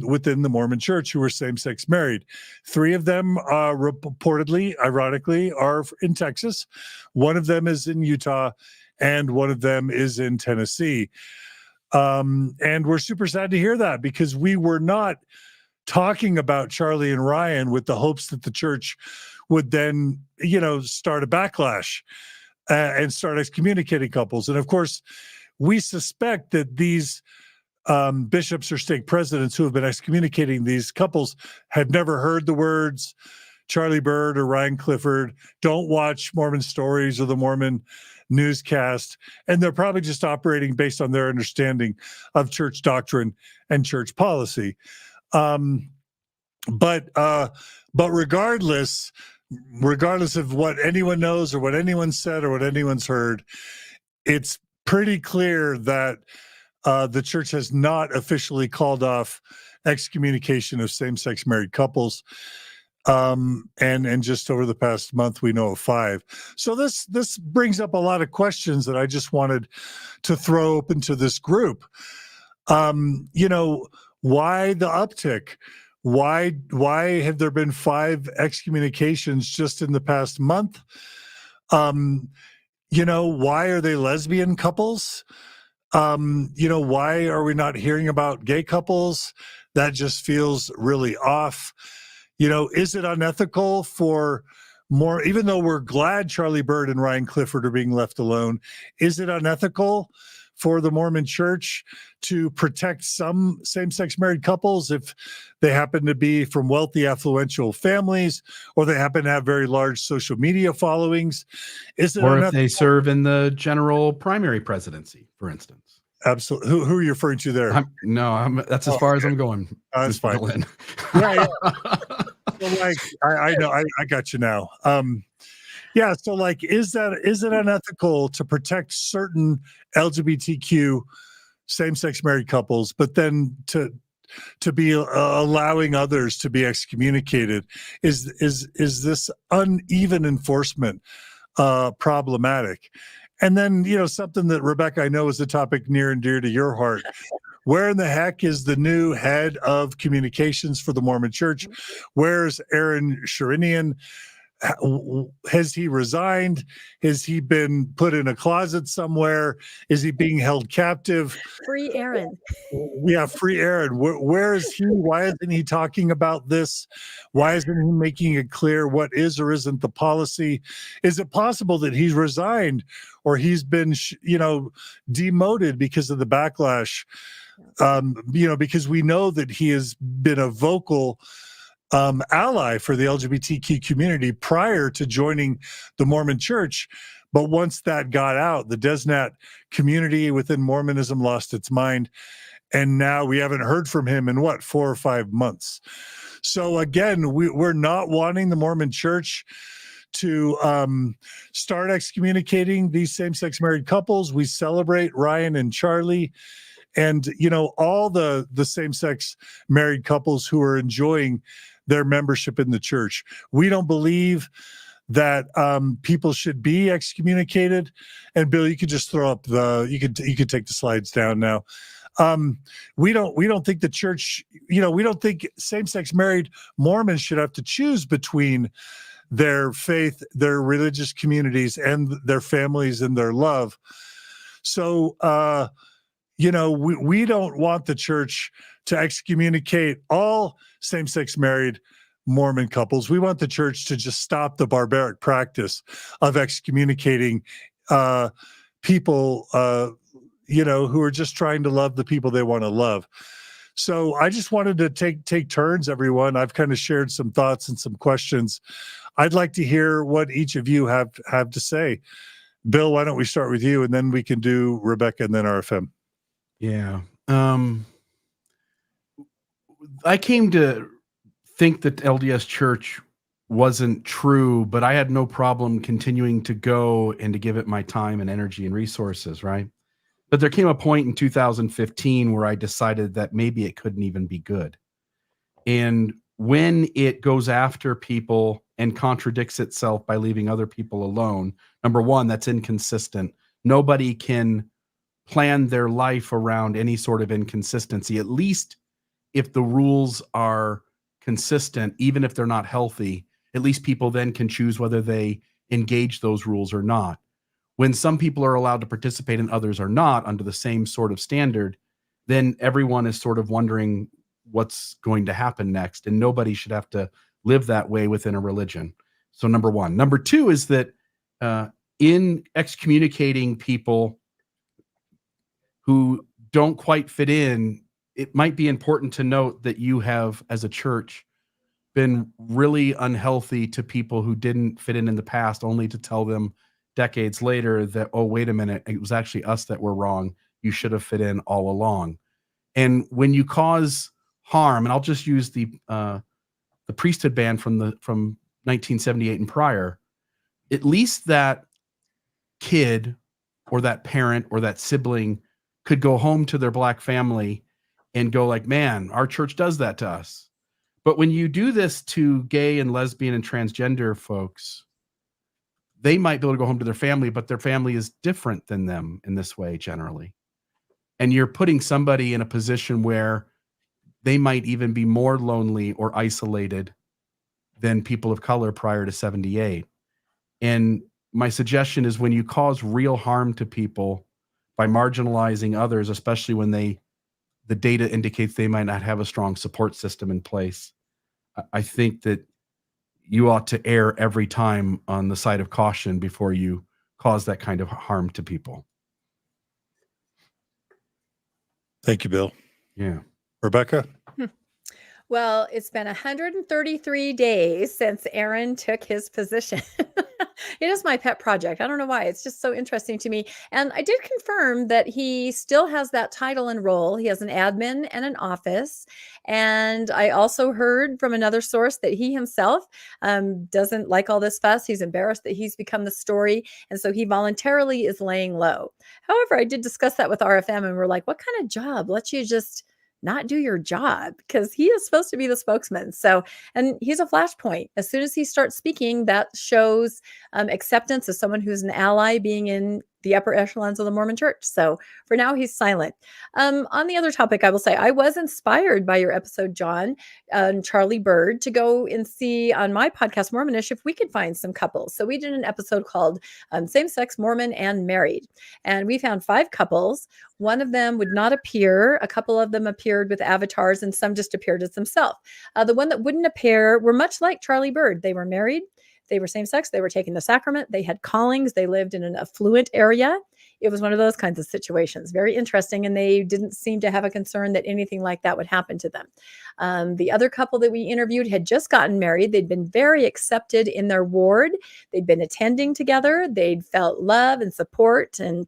within the Mormon Church who were same-sex married. 3 of them reportedly, ironically, are in Texas. 1 of them is in Utah, and 1 of them is in Tennessee. And we're super sad to hear that, because we were not talking about Charlie and Ryan with the hopes that the church would then, start a backlash and start excommunicating couples. And of course, we suspect that these bishops or stake presidents who have been excommunicating these couples have never heard the words Charlie Bird or Ryan Clifford, don't watch Mormon Stories or the Mormon Newscast, and they're probably just operating based on their understanding of church doctrine and church policy. But regardless of what anyone knows or what anyone said or what anyone's heard, it's pretty clear that the church has not officially called off excommunication of same-sex married couples. And just over the past month, we know of 5. So this brings up a lot of questions that I just wanted to throw open to this group. You know, why the uptick? Why have there been 5 excommunications just in the past month? You know, why are they lesbian couples? You know, why are we not hearing about gay couples? That just feels really off. You know, is it unethical for more, even though we're glad Charlie Bird and Ryan Clifford are being left alone, is it unethical for the Mormon Church to protect some same-sex married couples if they happen to be from wealthy, affluential families, or they happen to have very large social media followings? Is it Or if unethical? they serve in the general primary presidency, for instance. Absolutely. Who are you referring to there? That's as far as I'm going. That's fine. Dylan. Yeah. So like, I know, I got you now. Yeah. So like, is it unethical to protect certain LGBTQ same-sex married couples, but then to be allowing others to be excommunicated? Is this uneven enforcement problematic? And then, you know, something that, Rebecca, I know is a topic near and dear to your heart. Where in the heck is the new head of communications for the Mormon Church? Where's Aaron Sherinian? Has he resigned? Has he been put in a closet somewhere? Is he being held captive? Free Aaron. Yeah, free Aaron. Where is he? Why isn't he talking about this? Why isn't he making it clear what is or isn't the policy? Is it possible that he's resigned or he's been, you know, demoted because of the backlash? You know, because we know that he has been a vocal ally for the LGBTQ community prior to joining the Mormon Church. But once that got out, the Desnat community within Mormonism lost its mind. And now we haven't heard from him in 4 or 5 months. So again, we're not wanting the Mormon Church to start excommunicating these same-sex married couples. We celebrate Ryan and Charlie and, you know, all the same-sex married couples who are enjoying their membership in the church. We don't believe that people should be excommunicated. And Bill, you could just throw up you could take the slides down now. We don't think the church, you know, we don't think same-sex married Mormons should have to choose between their faith, their religious communities, and their families and their love. So, you know, we don't want the church to excommunicate all same-sex married Mormon couples. We want the church to just stop the barbaric practice of excommunicating people, you know, who are just trying to love the people they want to love. So I just wanted to take turns, everyone. I've kind of shared some thoughts and some questions. I'd like to hear what each of you have to say. Bill, why don't we start with you, and then we can do Rebecca and then RFM. Yeah. I came to think that LDS Church wasn't true, but I had no problem continuing to go and to give it my time and energy and resources, right? But there came a point in 2015 where I decided that maybe it couldn't even be good. And when it goes after people and contradicts itself by leaving other people alone, number one, that's inconsistent. Nobody can plan their life around any sort of inconsistency, at least if the rules are consistent, even if they're not healthy. At least people then can choose whether they engage those rules or not. When some people are allowed to participate and others are not under the same sort of standard, then everyone is sort of wondering what's going to happen next. And nobody should have to live that way within a religion. So number one. Number two is that in excommunicating people who don't quite fit in, it might be important to note that you have, as a church, been really unhealthy to people who didn't fit in the past, only to tell them decades later that, oh, wait a minute, it was actually us that were wrong. You should have fit in all along. And when you cause harm, and I'll just use the priesthood ban from 1978 and prior, at least that kid or that parent or that sibling could go home to their black family and go like, man, our church does that to us. But when you do this to gay and lesbian and transgender folks, they might be able to go home to their family, but their family is different than them in this way generally. And you're putting somebody in a position where they might even be more lonely or isolated than people of color prior to 78. And my suggestion is when you cause real harm to people by marginalizing others, especially when the data indicates they might not have a strong support system in place, I think that you ought to err every time on the side of caution before you cause that kind of harm to people. Thank you, Bill. Yeah. Rebecca? Well, it's been 133 days since Aaron took his position. It is my pet project. I don't know why. It's just so interesting to me. And I did confirm that he still has that title and role. He has an admin and an office. And I also heard from another source that he himself doesn't like all this fuss. He's embarrassed that he's become the story. And so he voluntarily is laying low. However, I did discuss that with RFM and we're like, what kind of job lets you just not do your job? Because he is supposed to be the spokesman. So, and he's a flashpoint. As soon as he starts speaking, that shows acceptance as someone who's an ally being in the upper echelons of the Mormon church. So for now, he's silent. On the other topic, I will say I was inspired by your episode, John, and Charlie Bird, to go and see on my podcast, Mormonish, if we could find some couples. So we did an episode called Same-Sex Mormon and Married. And we found 5 couples. One of them would not appear. A couple of them appeared with avatars and some just appeared as themselves. The one that wouldn't appear were much like Charlie Bird. They were married. They were same sex. They were taking the sacrament. They had callings. They lived in an affluent area. It was one of those kinds of situations. Very interesting. And they didn't seem to have a concern that anything like that would happen to them. The other couple that we interviewed had just gotten married. They'd been very accepted in their ward. They'd been attending together. They'd felt love and support, and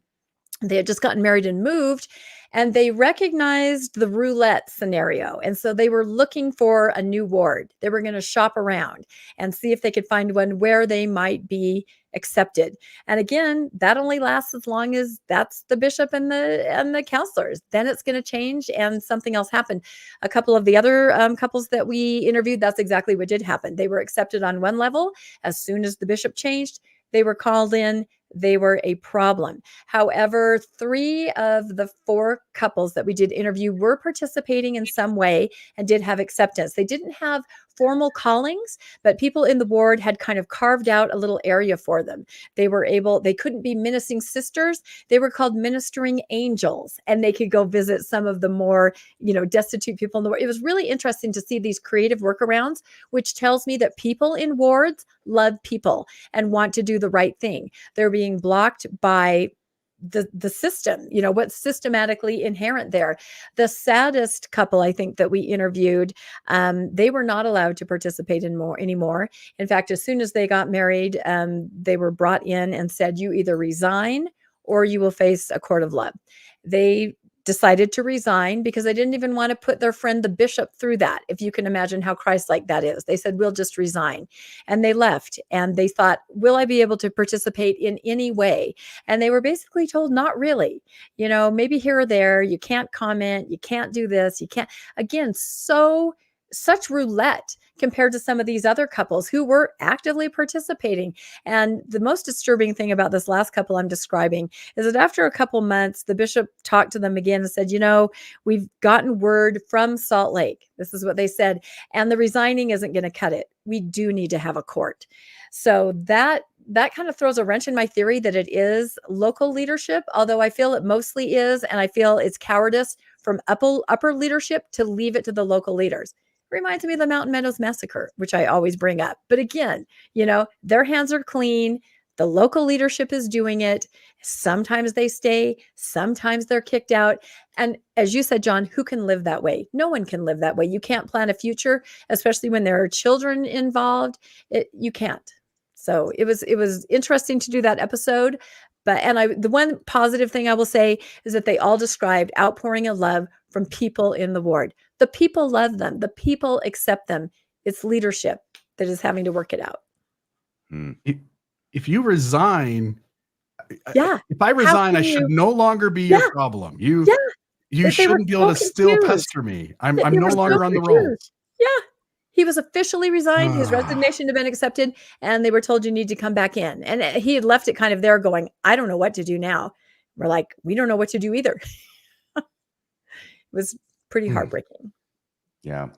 they had just gotten married and moved. And they recognized the roulette scenario. And so they were looking for a new ward. They were going to shop around and see if they could find one where they might be accepted. And again, that only lasts as long as that's the bishop and the counselors. Then it's going to change and something else happened. A couple of the other couples that we interviewed, that's exactly what did happen. They were accepted on one level. As soon as the bishop changed, they were called in. They were a problem. However, 3 of the 4 couples that we did interview were participating in some way and did have acceptance. They didn't have formal callings, but people in the ward had kind of carved out a little area for them. They couldn't be ministering sisters. They were called ministering angels, and they could go visit some of the more, destitute people in the ward. It was really interesting to see these creative workarounds, which tells me that people in wards love people and want to do the right thing. They're being blocked by the system, what's systematically inherent there. The saddest couple, I think, that we interviewed, they were not allowed to participate anymore. In fact, as soon as they got married, they were brought in and said, you either resign or you will face a court of love. They decided to resign because they didn't even want to put their friend, the bishop, through that. If you can imagine how Christ-like that is. They said, we'll just resign. And they left. And they thought, will I be able to participate in any way? And they were basically told, not really. Maybe here or there, you can't comment, you can't do this, you can't. Again, such roulette compared to some of these other couples who were actively participating. And the most disturbing thing about this last couple I'm describing is that after a couple months, the bishop talked to them again and said, we've gotten word from Salt Lake. This is what they said. And the resigning isn't going to cut it. We do need to have a court. So that kind of throws a wrench in my theory that it is local leadership, although I feel it mostly is. And I feel it's cowardice from upper leadership to leave it to the local leaders. Reminds me of the Mountain Meadows Massacre, which I always bring up. But again, their hands are clean. The local leadership is doing it. Sometimes they stay, sometimes they're kicked out. And as you said, John, who can live that way? No one can live that way. You can't plan a future, especially when there are children involved. You can't. So it was interesting to do that episode. The one positive thing I will say is that they all described outpouring of love from people in the ward. The people love them. The people accept them. It's leadership that is having to work it out. If you resign, Yeah. If I How resign, I can should you? no longer be Yeah. your problem. You Yeah. you They were shouldn't be able so to still confused. pester me. Yeah, I'm they no were so longer on the confused. rolls. Yeah. He was officially resigned. His resignation had been accepted, and they were told you need to come back in. And he had left it kind of there going, I don't know what to do now. We're like, we don't know what to do either. It was pretty heartbreaking. Yeah.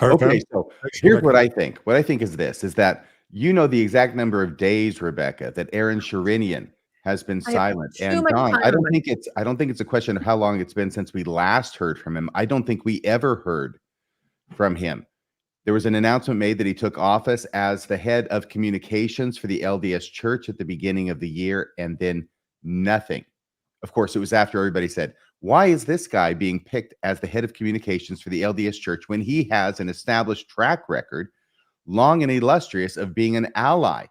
All right, Okay, Pam. so Thanks, here's Rebecca. what I think. What I think is this, is that you know the exact number of days, Rebecca, that Aaron Sherinian has been I have silent. too And much Don, time I on don't my think it's a question of how long it's been since we last heard from him. I don't think we ever heard from him. There was an announcement made that he took office as the head of communications for the LDS Church at the beginning of the year, and then nothing. Of course, it was after everybody said, why is this guy being picked as the head of communications for the LDS Church when he has an established track record, long and illustrious, of being an ally?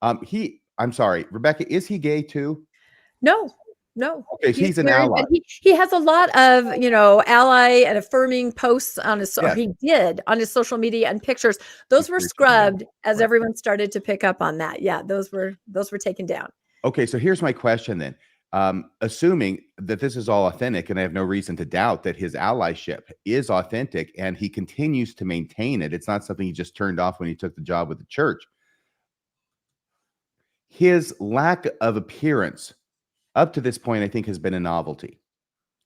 I'm sorry, Rebecca, is he gay too? No. Okay, so he's an married, ally. but he has a lot of, ally and affirming posts on his, or Yes. he did on his social media and pictures. Those were Pictures, scrubbed yeah, as right. everyone started to pick up on that. Yeah, those were taken down. Okay, so here's my question then. Assuming that this is all authentic, and I have no reason to doubt that his allyship is authentic and he continues to maintain it, it's not something he just turned off when he took the job with the church. His lack of appearance up to this point, I think, has been a novelty.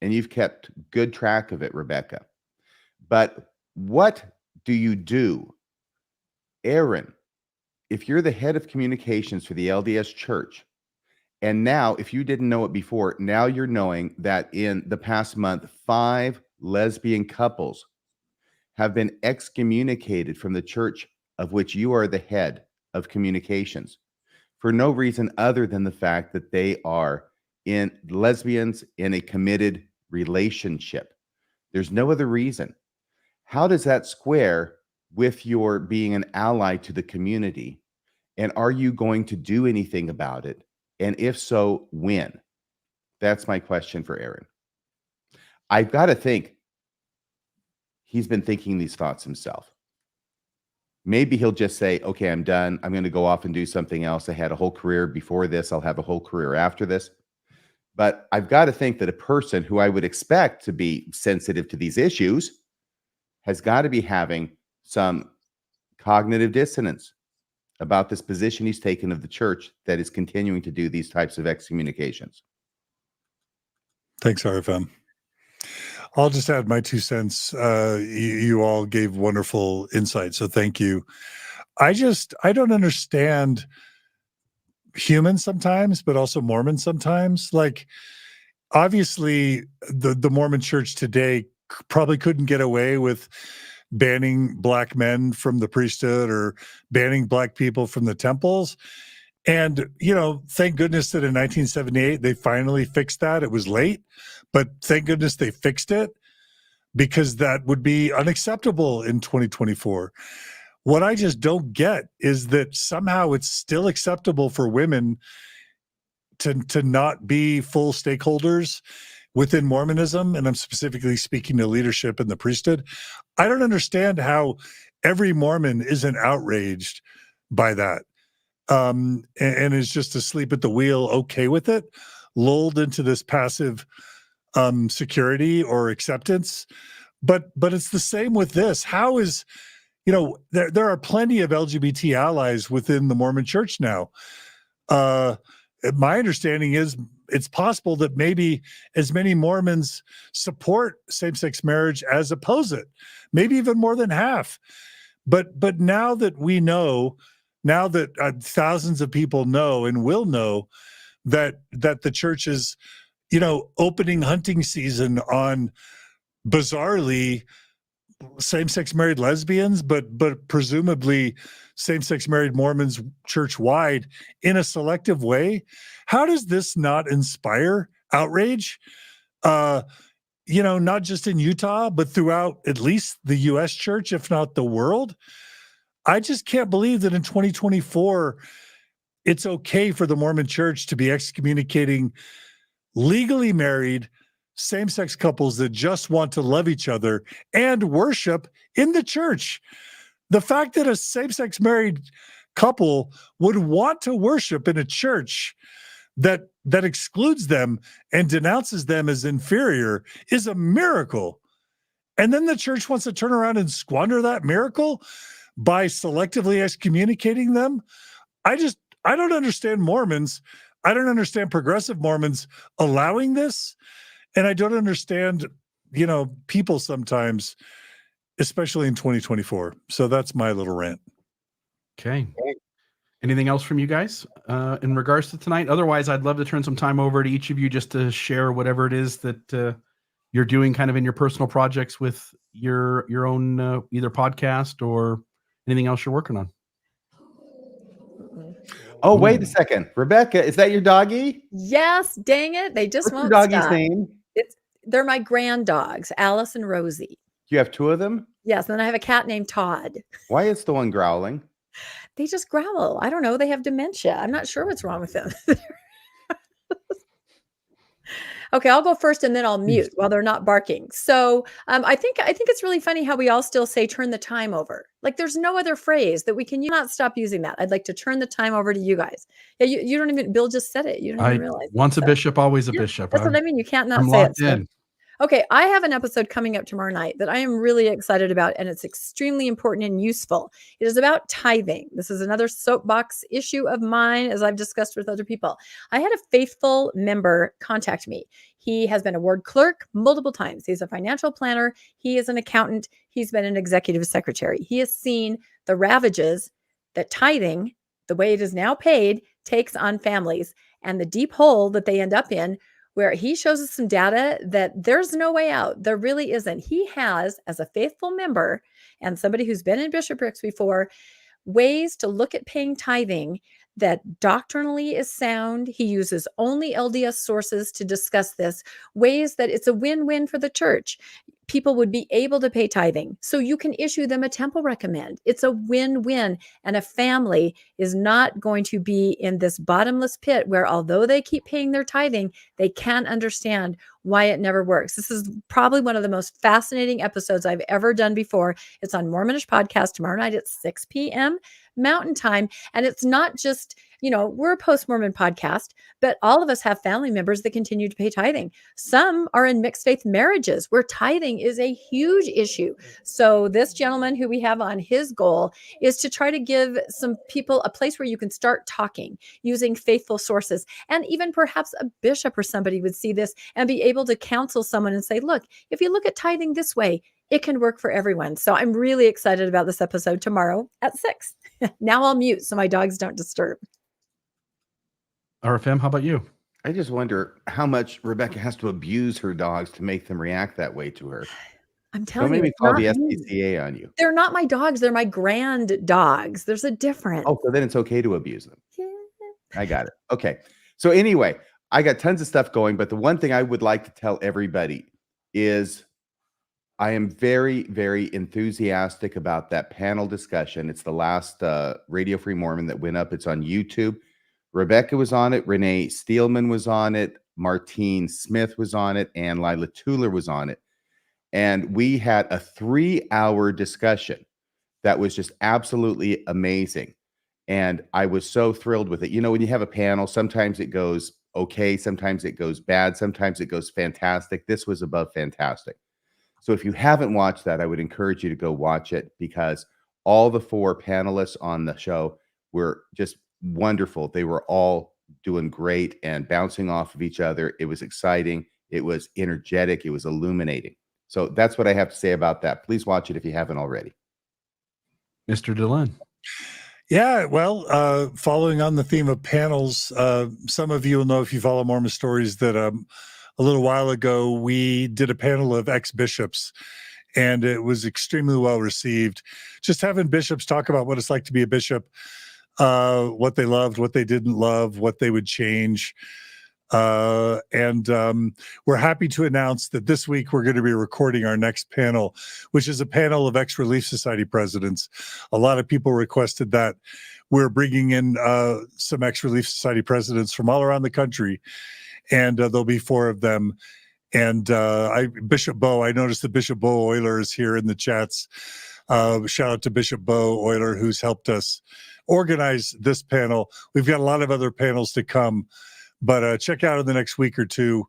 And you've kept good track of it, Rebecca. But what do you do, Aaron, if you're the head of communications for the LDS Church? And now, if you didn't know it before, now you're knowing that in the past month, 5 lesbian couples have been excommunicated from the church of which you are the head of communications for no reason other than the fact that they are lesbians in a committed relationship. There's no other reason. How does that square with your being an ally to the community? And are you going to do anything about it? And if so, when? That's my question for Aaron. I've got to think he's been thinking these thoughts himself. Maybe he'll just say, okay, I'm done. I'm going to go off and do something else. I had a whole career before this. I'll have a whole career after this. But I've got to think that a person who I would expect to be sensitive to these issues has got to be having some cognitive dissonance about this position he's taken of the church that is continuing to do these types of excommunications. Thanks, RFM. I'll just add my 2 cents. You all gave wonderful insight, so thank you. I don't understand humans sometimes, but also Mormons sometimes. Like, obviously, the Mormon church today probably couldn't get away with banning black men from the priesthood or banning black people from the temples. And, thank goodness that in 1978, they finally fixed that. It was late, but thank goodness they fixed it, because that would be unacceptable in 2024. What I just don't get is that somehow it's still acceptable for women to not be full stakeholders within Mormonism, and I'm specifically speaking to leadership in the priesthood. I don't understand how every Mormon isn't outraged by that, and is just asleep at the wheel, okay with it, lulled into this passive security or acceptance. But it's the same with this. How is, there are plenty of LGBT allies within the Mormon Church now. My understanding is it's possible that maybe as many Mormons support same-sex marriage as oppose it, maybe even more than half. But now that we know, now that thousands of people know and will know that the church is, opening hunting season on, bizarrely, same-sex married lesbians, but presumably same-sex married Mormons church-wide in a selective way. How does this not inspire outrage? Not just in Utah, but throughout at least the U.S. church, if not the world. I just can't believe that in 2024, it's okay for the Mormon church to be excommunicating legally married same-sex couples that just want to love each other and worship in the church. The fact that a same-sex married couple would want to worship in a church that excludes them and denounces them as inferior is a miracle. And then the church wants to turn around and squander that miracle by selectively excommunicating them. I don't understand Mormons. I don't understand progressive Mormons allowing this. And I don't understand, people sometimes, especially in 2024. So that's my little rant. Okay. Anything else from you guys in regards to tonight? Otherwise, I'd love to turn some time over to each of you just to share whatever it is that you're doing kind of in your personal projects with your own either podcast or anything else you're working on. Oh, wait a second. Rebecca, is that your doggy? Yes, dang it. They just What's your won't doggy's stop. name? They're my grand dogs, Alice and Rosie. You have two of them? Yes, and then I have a cat named Todd. Why is the one growling? They just growl. I don't know. They have dementia. I'm not sure what's wrong with them. Okay, I'll go first and then I'll mute while they're not barking. So I think it's really funny how we all still say turn the time over. Like there's no other phrase that we can not stop using that. I'd like to turn the time over to you guys. Yeah, you don't even, Bill just said it. You don't even realize. Once a bishop, always a bishop. That's what I mean. You can't not I'm say locked it. in. Okay, I have an episode coming up tomorrow night that I am really excited about, and it's extremely important and useful. It is about tithing. This is another soapbox issue of mine, as I've discussed with other people. I had a faithful member contact me. He has been a ward clerk multiple times. He's a financial planner. He is an accountant. He's been an executive secretary. He has seen the ravages that tithing, the way it is now paid, takes on families and the deep hole that they end up in, where he shows us some data that there's no way out. There really isn't. He has, as a faithful member and somebody who's been in bishoprics before, ways to look at paying tithing that doctrinally is sound. He uses only LDS sources to discuss this, ways that it's a win-win for the church. People would be able to pay tithing. So you can issue them a temple recommend. It's a win-win. And a family is not going to be in this bottomless pit where, although they keep paying their tithing, they can't understand why it never works. This is probably one of the most fascinating episodes I've ever done before. It's on Mormonish Podcast tomorrow night at 6 p.m. Mountain Time. And it's not just, we're a post-Mormon podcast, but all of us have family members that continue to pay tithing. Some are in mixed faith marriages where tithing is a huge issue. So this gentleman who we have on, his goal is to try to give some people a place where you can start talking using faithful sources. And even perhaps a bishop or somebody would see this and be able to counsel someone and say, look, if you look at tithing this way, it can work for everyone. So I'm really excited about this episode tomorrow at 6. Now I'll mute so my dogs don't disturb. RFM, how about you? I just wonder how much Rebecca has to abuse her dogs to make them react that way to her. I'm telling Don't you, make me call the SPCA on you. They're not my dogs. They're my grand dogs. There's a difference. Oh, so then it's okay to abuse them. Yeah. I got it. Okay. So anyway, I got tons of stuff going, but the one thing I would like to tell everybody is I am very, very enthusiastic about that panel discussion. It's the last Radio Free Mormon that went up. It's on YouTube. Rebecca was on it. Renee Steelman was on it. Martine Smith was on it. And Lila Tuller was on it. And we had a 3-hour discussion that was just absolutely amazing. And I was so thrilled with it. When you have a panel, sometimes it goes okay. Sometimes it goes bad. Sometimes it goes fantastic. This was above fantastic. So if you haven't watched that, I would encourage you to go watch it, because all the 4 panelists on the show were just wonderful. They were all doing great and bouncing off of each other. It was exciting. It was energetic. It was illuminating. So that's what I have to say about that. Please watch it if you haven't already. Mr. DeLynn. Yeah, well, following on the theme of panels, some of you will know, if you follow Mormon Stories, that a little while ago we did a panel of ex-bishops, and it was extremely well received. Just having bishops talk about what it's like to be a bishop, what they loved, what they didn't love, what they would change. And we're happy to announce that this week we're going to be recording our next panel, which is a panel of ex-Relief Society presidents. A lot of people requested that. We're bringing in some ex-Relief Society presidents from all around the country, and there'll be 4 of them. And Bishop Bo, I noticed that Bishop Bo Euler is here in the chats. Shout out to Bishop Bo Euler, who's helped us organize this panel. We've got a lot of other panels to come, But check out in the next week or two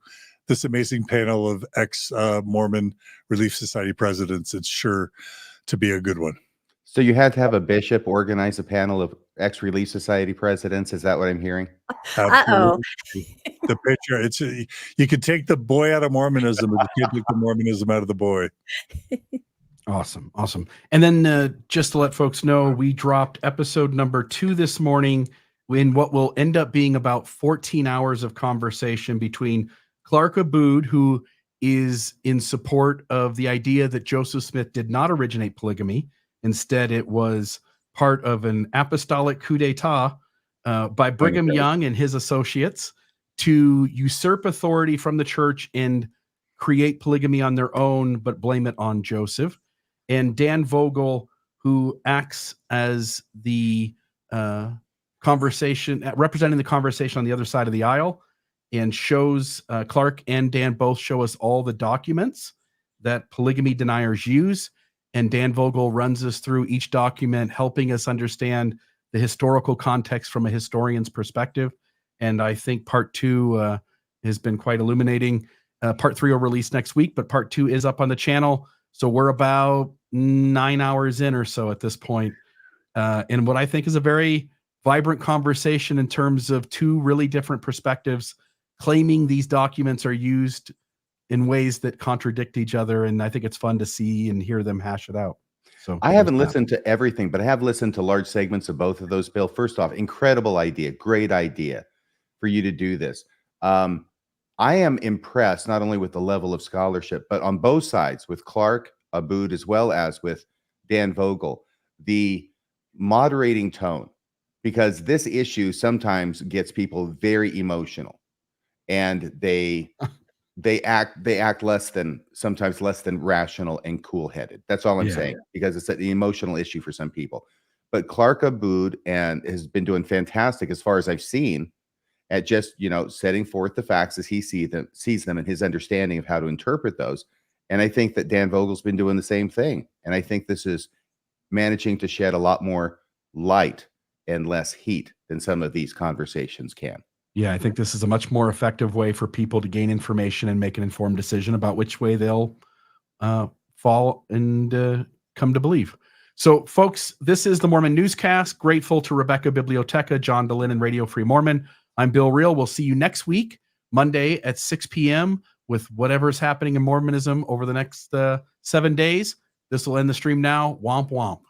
this amazing panel of ex-Mormon Relief Society presidents. It's sure to be a good one. So you had to have a bishop organize a panel of ex-Relief Society presidents. Is that what I'm hearing? Uh-oh. The picture, you could take the boy out of Mormonism, but you can't take the Mormonism out of the boy. Awesome. And then just to let folks know, we dropped episode number 2 this morning in what will end up being about 14 hours of conversation between Clark Abood, who is in support of the idea that Joseph Smith did not originate polygamy. Instead, it was part of an apostolic coup d'etat by Brigham Young and his associates to usurp authority from the church and create polygamy on their own, but blame it on Joseph. And Dan Vogel, who acts as the conversation, representing the conversation on the other side of the aisle, and shows Clark and Dan both show us all the documents that polygamy deniers use. And Dan Vogel runs us through each document, helping us understand the historical context from a historian's perspective. And I think part 2 has been quite illuminating. Part 3 will release next week, but part 2 is up on the channel. So we're about 9 hours in or so at this point. And what I think is a very vibrant conversation in terms of 2 really different perspectives, claiming these documents are used in ways that contradict each other. And I think it's fun to see and hear them hash it out. So I haven't listened to everything, but I have listened to large segments of both of those, Bill. First off, incredible idea, great idea for you to do this. I am impressed not only with the level of scholarship, but on both sides with Clark Abood as well as with Dan Vogel, the moderating tone, because this issue sometimes gets people very emotional, and they act sometimes less than rational and cool-headed. That's all I'm saying, because it's an emotional issue for some people. But Clark Abood has been doing fantastic, as far as I've seen, at just, setting forth the facts as he sees them and his understanding of how to interpret those. And I think that Dan Vogel's been doing the same thing. And I think this is managing to shed a lot more light and less heat than some of these conversations can. Yeah, I think this is a much more effective way for people to gain information and make an informed decision about which way they'll fall and come to believe. So, folks, this is the Mormon Newscast. Grateful to Rebecca Biblioteca, John DeLynn, and Radio Free Mormon. I'm Bill Reel. We'll see you next week, Monday at 6 p.m. with whatever's happening in Mormonism over the next 7 days. This will end the stream now. Womp womp.